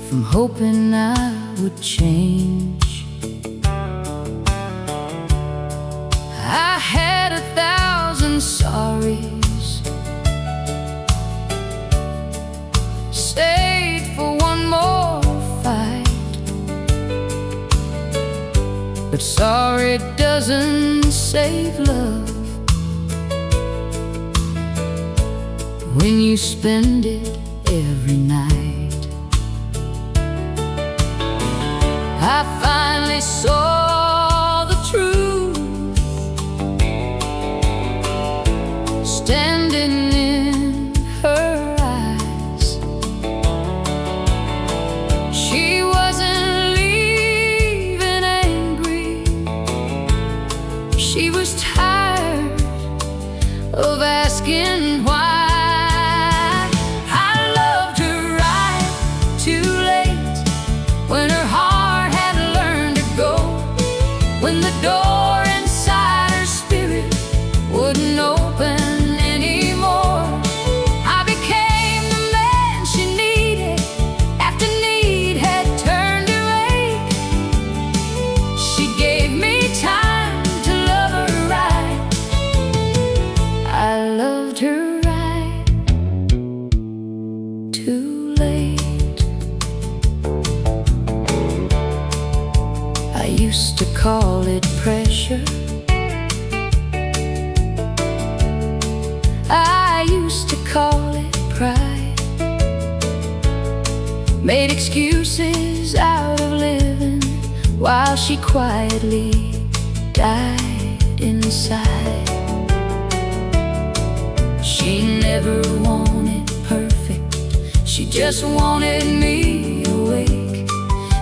from hoping I would change. I had 1,000 sorries, stayed for one more fight, but sorry doesn't save love when you spend it every night. I finally saw the truth standing in her eyes. She wasn't leaving angry, she was tired of asking why. I loved her right too late, when her heart had learned to go, when the door inside her spirit wouldn't open anymore. I became the man she needed after need had turned to ache. She gave me time to love her right. I loved her right too late. I used to call it pressure, I used to call it pride, made excuses out of living while she quietly died inside. She never wanted perfect, she just wanted me awake.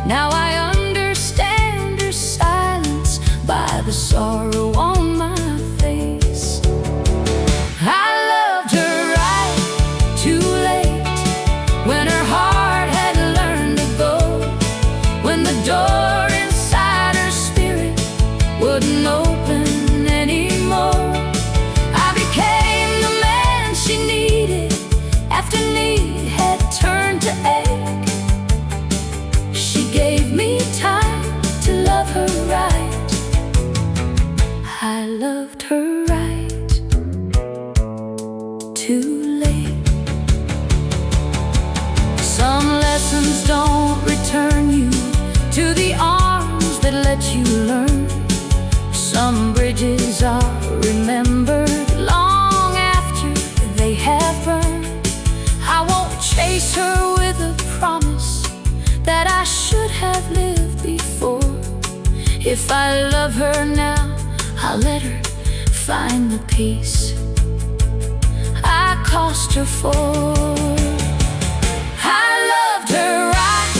Now I understand her silence by the sorrow on my face. I loved her right too late, when her heart had learned to go, when the door inside her spirit wouldn't open anymore. I became the man she needed after need loved her right, too late. Some lessons don't return you to the arms that let you learn. Some bridges are remembered long after they have burned. I won't chase her with a promise that I should have lived before. If I love her now, I'll let her find the peace I cost her for. I loved her right,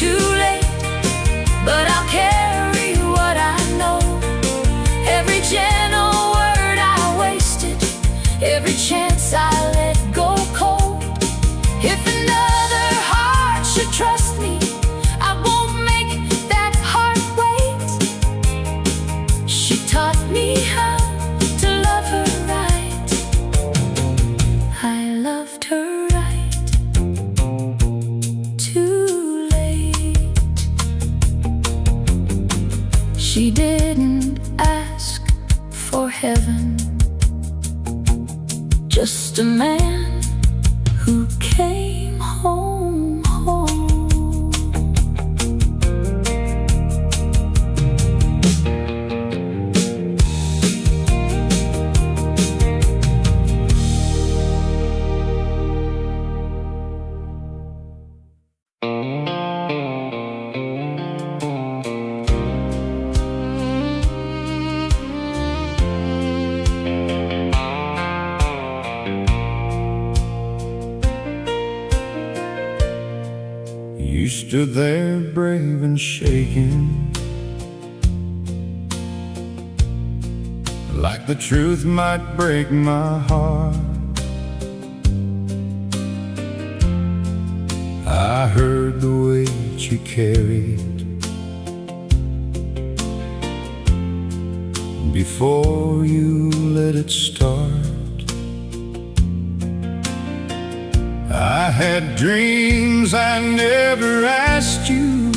too late, but I'll carry what I know. Every gentle word I wasted, every chance I let go cold. If another heart should trust me, I won't make that heart wait. She taught me how to love her right. I loved her right, too late. She didn't ask for heaven, just a man who came home, home. You stood there brave and shaking, like the truth might break my heart. I heard the weight you carried before you let it start. I had dreams I never asked you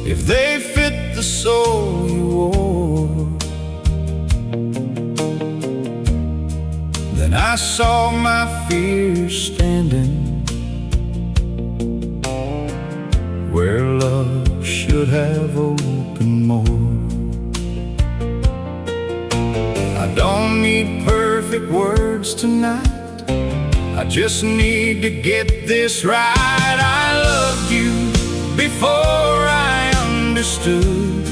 if they fit the soul you wore. Then I saw my fears standing where love should have opened more. I don't need perfect words tonight, I just need to get this right. I loved you before I understood,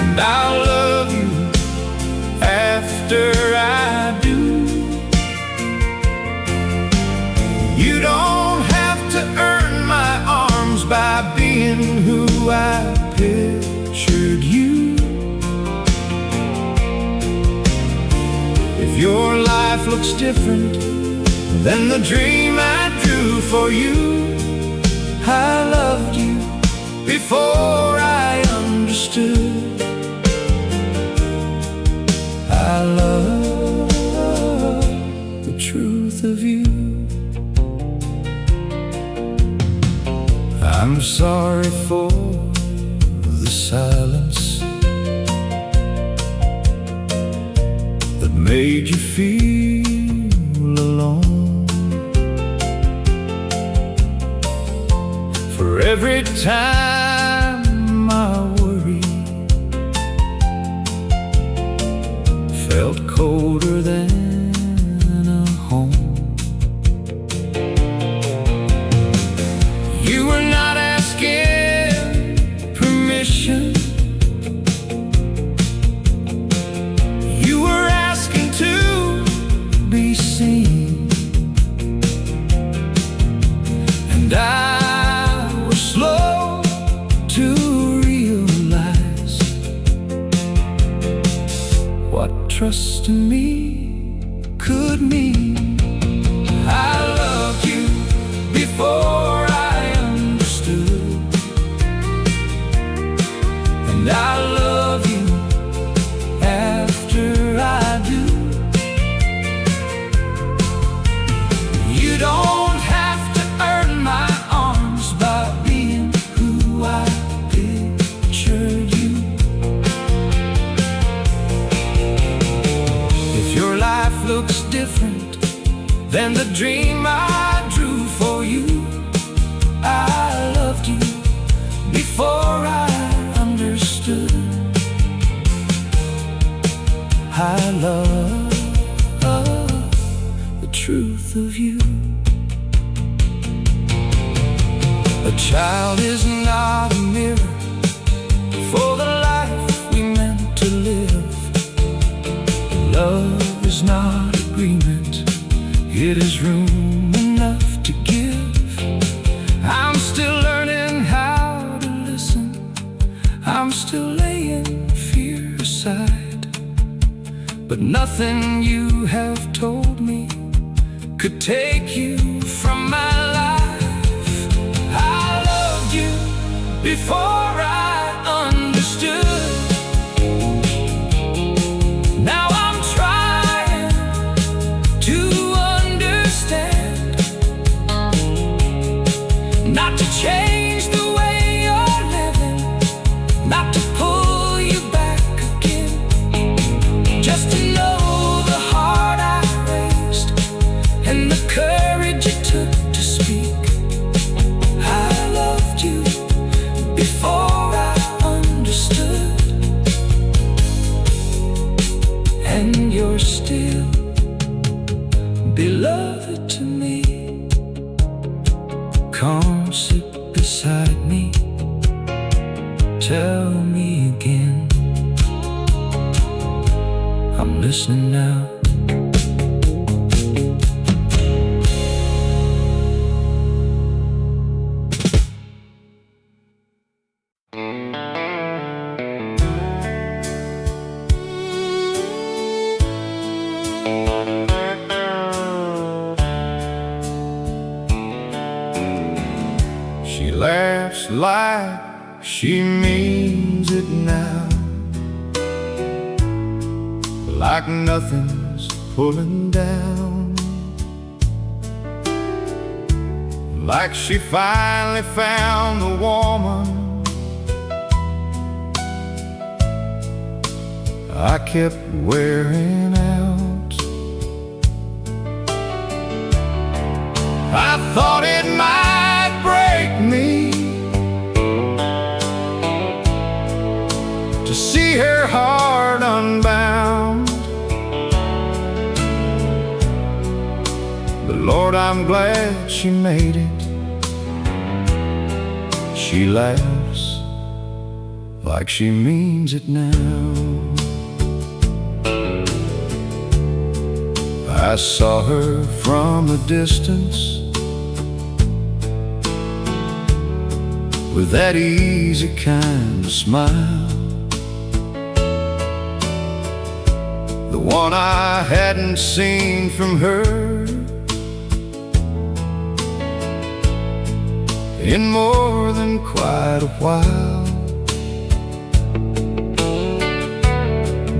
and I'll love you after I do. You don't have to earn my arms by being who I pictured you. If your life looks different than the dream I drew for you, I loved you before I understood. I love the truth of you. I'm sorry for the silence that made you feel alone. For every time I worry felt colder than a home. You were not asking permission, you were asking to be seen. And I was slow to realize what trust in me could mean. I loved you before I understood, and I love you after I do. You don't have to earn my arms by being who I pictured child is not a mirror for the life we meant to live. Love is not agreement, it is room enough to give. I'm still learning how to listen, I'm still laying fear aside. But nothing you have told me could take you from my life. I loved you before I understood. Now I'm trying to understand, not to change the way you're living, not to pull you back again, just to know the heart I raised and the courage it took to speak. I loved you before I understood, and you're still beloved to me. Come sit beside me, tell me again. I'm listening now. She laughs like she means it now, like nothing's pulling down, like she finally found the woman I kept wearing out. I thought it might break me to see her heart unbound, but Lord, I'm glad she made it. She laughs like she means it now. I saw her from a distance with that easy kind of smile, the one I hadn't seen from her in more than quite a while.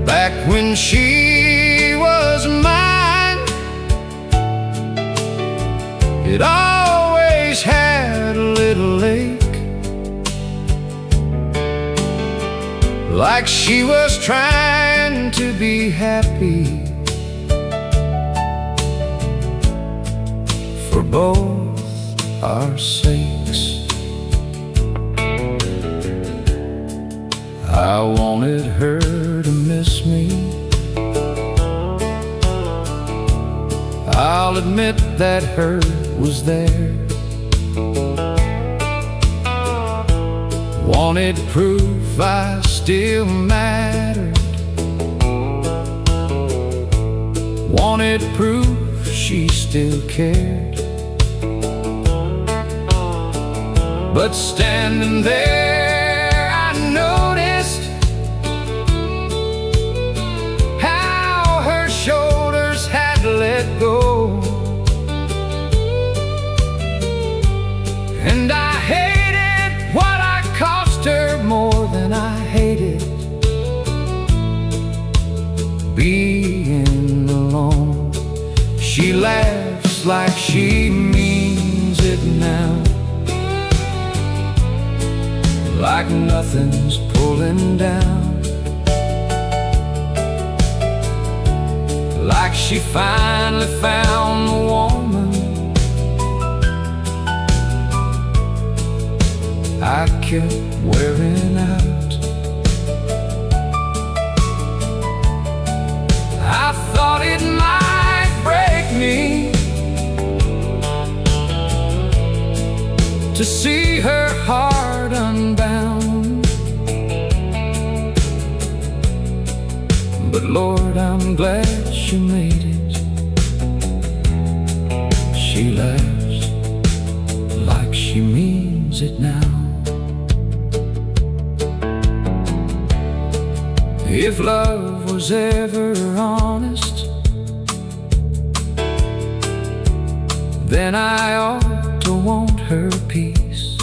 Back when she was mine, it always had a little ache, like she was trying to be happy for both our sakes. I wanted her to miss me, I'll admit that hurt was there. Wanted proof I still mattered, wanted proof she still cared. But standing there, I noticed how her shoulders had let go, and I hated what I cost her more than I hated being alone. She laughs like she means it now, like nothing's pulling down, like she finally found the woman I kept wearing out. I thought it might break me to see her heart unbound. But Lord, I'm glad she made it. She laughs like she means it now. If love was ever honest, then I ought to want her peace.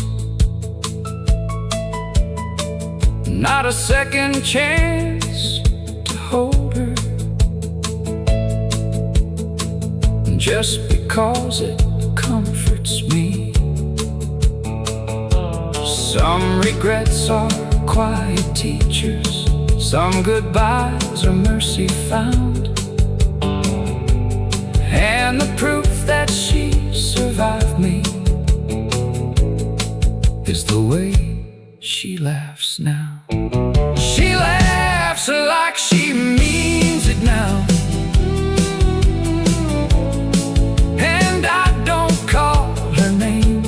Not a second chance to hold her, just because it comforts me. Some regrets are quiet teachers, some goodbyes are mercy found, and the proof that she survived me is the way she laughs now. She laughs like she means it now, and I don't call her name.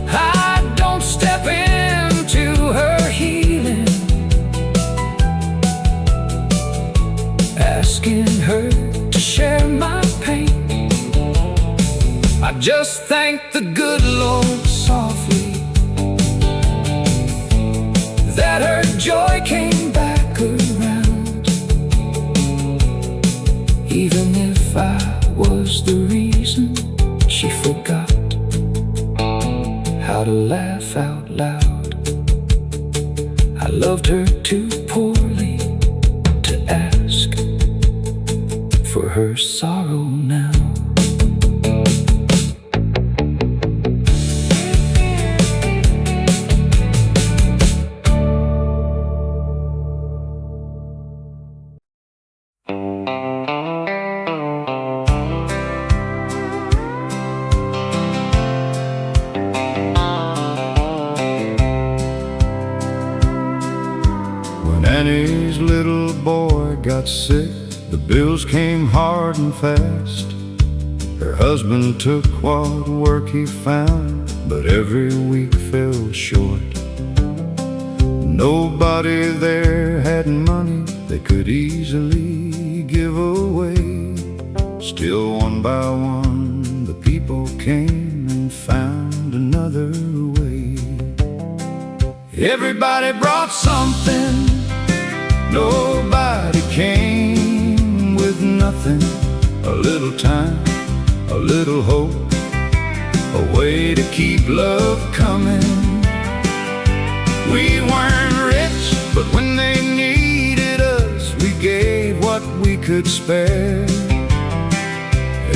I don't step into her healing, asking her to share my pain. I just thank the good Lord softly that her joy came back around, even if I was the reason she forgot how to laugh out loud. I loved her too poorly to ask for her sorrow now. When Annie's little boy got sick, the bills came hard and fast. Her husband took what work he found, but every week fell short. Nobody there had money they could easily give away. Still, one by one, the people came and found another way. Everybody brought something, nobody came with nothing. A little time, a little hope, a way to keep love coming. We weren't rich, but when they needed us, we gave what we could spare.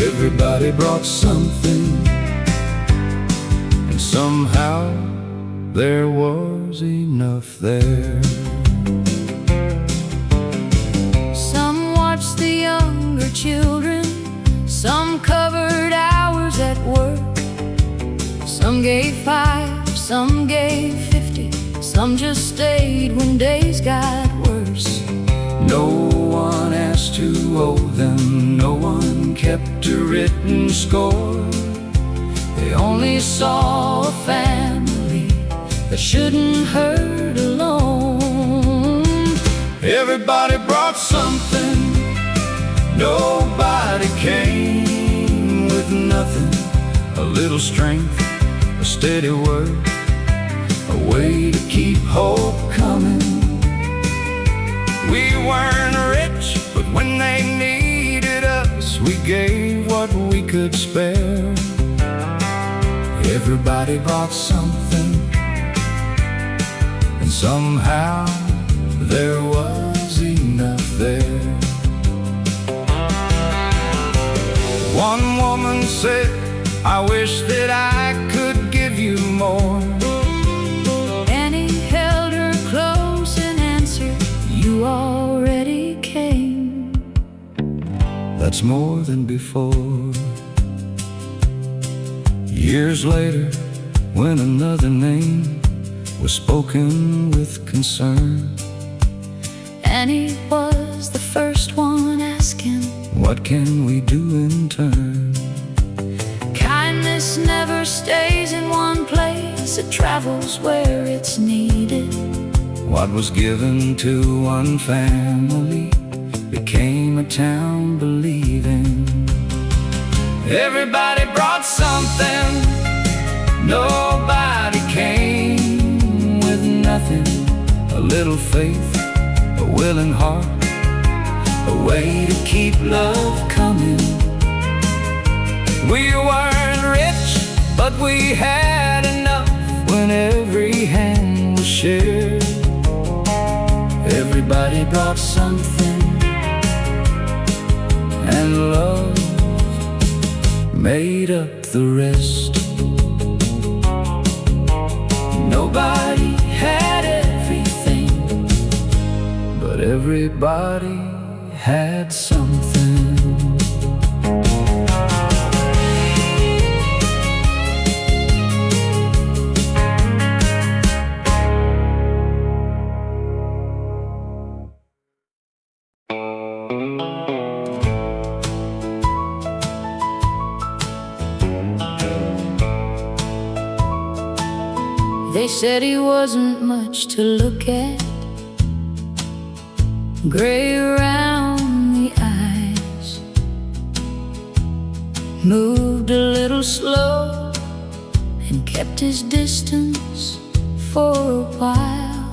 Everybody brought something, and somehow there was enough there. Some watched the younger children, some covered hours at work. Some gave 5, some gave 50, some just stayed when days got worse. No one asked to owe them, no one kept a written score. They only saw a family that shouldn't hurt alone. Everybody brought something, nobody came with nothing. A little strength, a steady word, a way to keep hope coming. We weren't rich, but when they needed us, we gave what we could spare. Everybody brought something, and somehow there was enough there. One woman said, I wish that I could give you more. Annie held her close and answered, you already came. That's more than before. Years later, when another name was spoken with concern, Annie was the first one asking, what can we do in turn? kind never stays in one place, it travels where it's needed. What was given to one family became a town believing. Everybody brought something, nobody came with nothing. A little faith, a willing heart, a way to keep love coming. We weren't rich, but we had enough when every hand was shared. Everybody brought something, and love made up the rest. Nobody had everything, but everybody had something. They said he wasn't much to look at, gray around the eyes, moved a little slow and kept his distance for a while.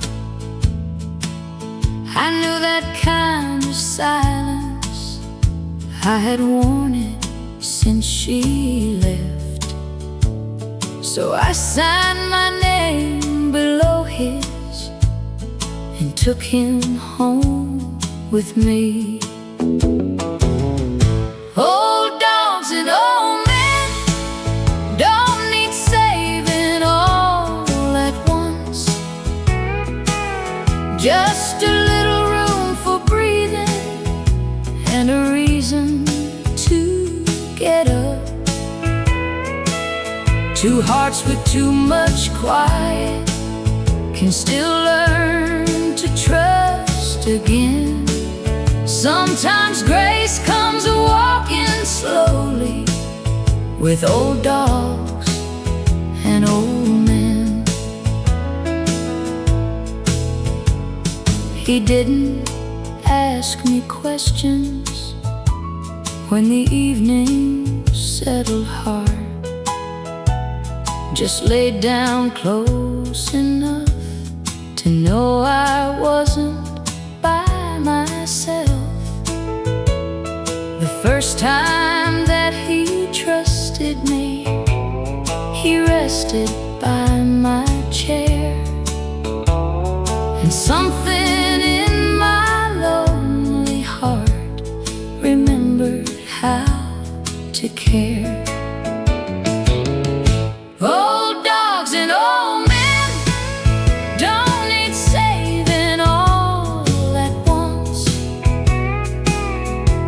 I knew that kind of silence, I had worn it since she left. So I signed my name below his and took him home with me. Old dogs and old men don't need saving all at once. Just a little room for breathing and a reason to get up. Two hearts with too much quiet can still learn to trust again. Sometimes grace comes walking slowly with old dogs and old men. He didn't ask me questions when the evening settled hard, just laid down close enough to know I wasn't by myself. The first time that he trusted me, he rested by my chair, and something in my lonely heart remembered how to care. Old dogs and old men don't need saving all at once.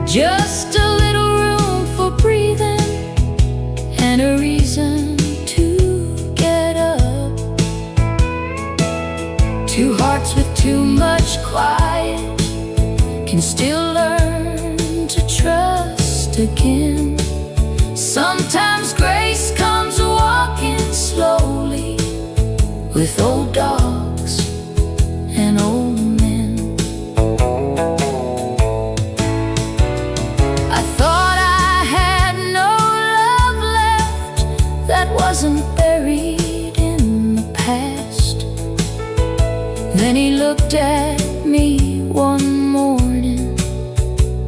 Just a little room for breathing and a reason to get up. Two hearts with too much quiet can still learn to trust again. Sometimes grace comes walking slowly with old dogs and old men. I thought I had no love left that wasn't buried in the past. Then he looked at me one morning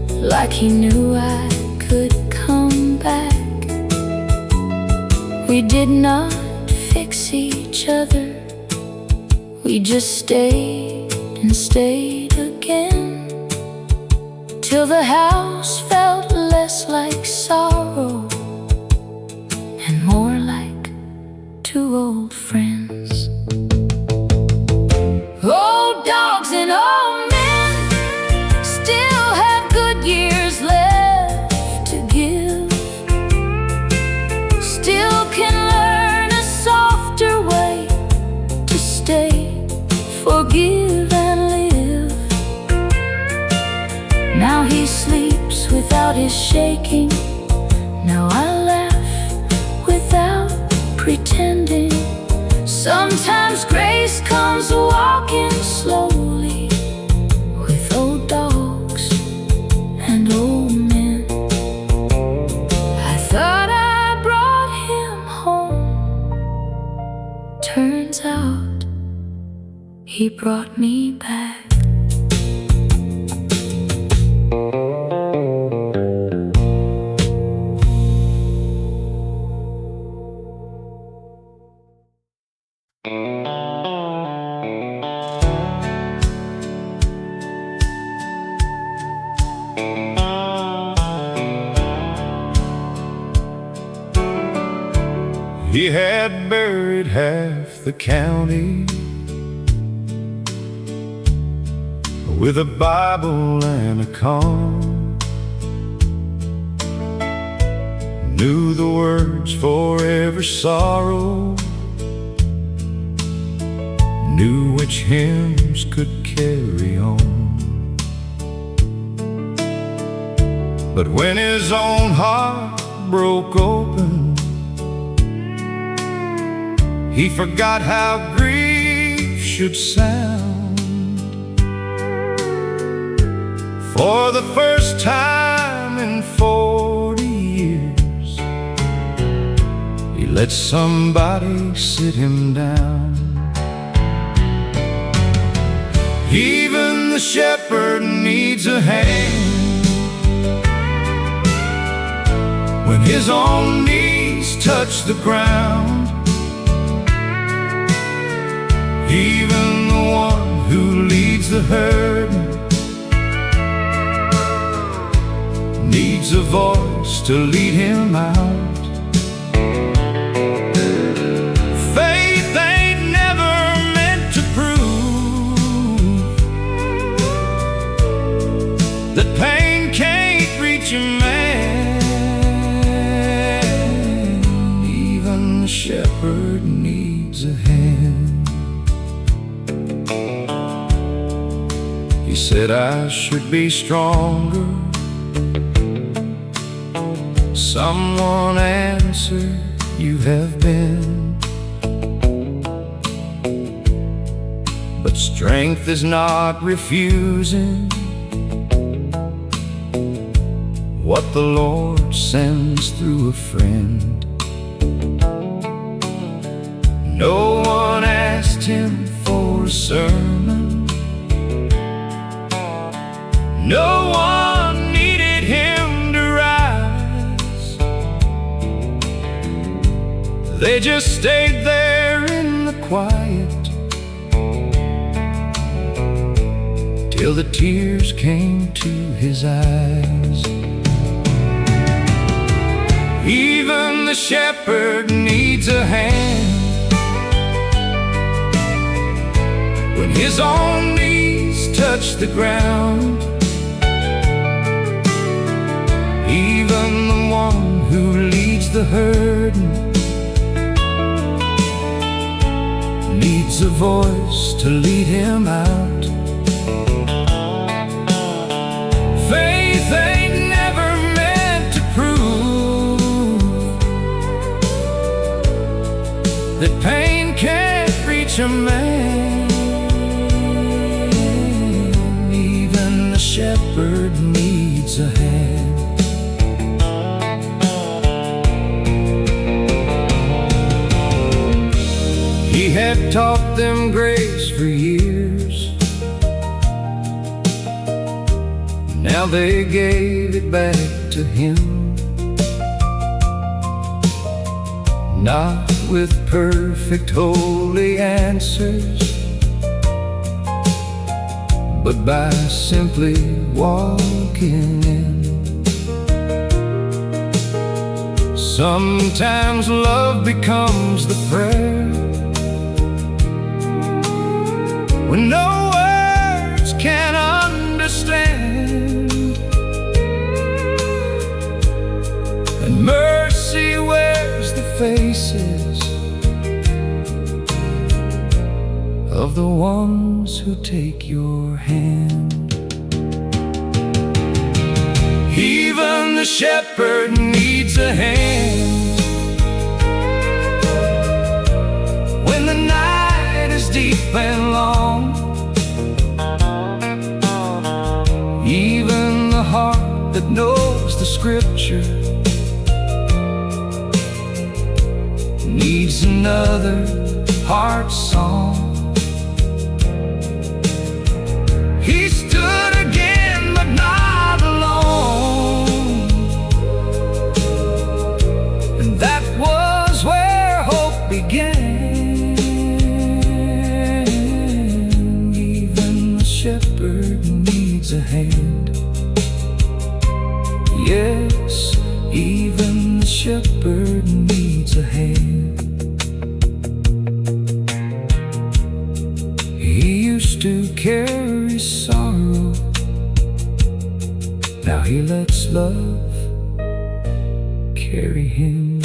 like he knew I could come back. We did not fix each other, we just stayed and stayed again, till the house felt less like sorrow and more like two old friends. Old dogs and old men still have good years left to give, still can learn a softer way to stay, forgive and live. Now he sleeps without his shaking, now I laugh without He brought me back. He had buried half the county with a Bible and a calm. Knew the words for every sorrow, knew which hymns could carry on. But when his own heart broke open, he forgot how grief should sound. For the first time in 40 years, he let somebody sit him down. Even the shepherd needs a hand when his own knees touch the ground. Even the one who leads the herd needs a voice to lead him out. Faith ain't never meant to prove that pain can't reach a man. Even the shepherd needs a hand. He said I should be stronger. Someone answered, you have been. But strength is not refusing what the Lord sends through a friend. No one asked him for a sermon, no one needed him to rise. They just stayed there in the quiet till the tears came to his eyes. Even the shepherd needs a hand when his own knees touch the ground. Even the one who leads the herd needs a voice to lead him out. Faith ain't never meant to prove that pain can't reach a man. Even the shepherd needs a hand. He had taught them grace for years. Now they gave it back to him, not with perfect holy answers, but by simply walking in. Sometimes love becomes the prayer when no words can understand, and mercy wears the faces of the ones who take your hand. Even the shepherd needs a hand when the night is deep and long. Even the heart that knows the scripture needs another heart song. needs a hand. He used to carry sorrow, now he lets love carry him.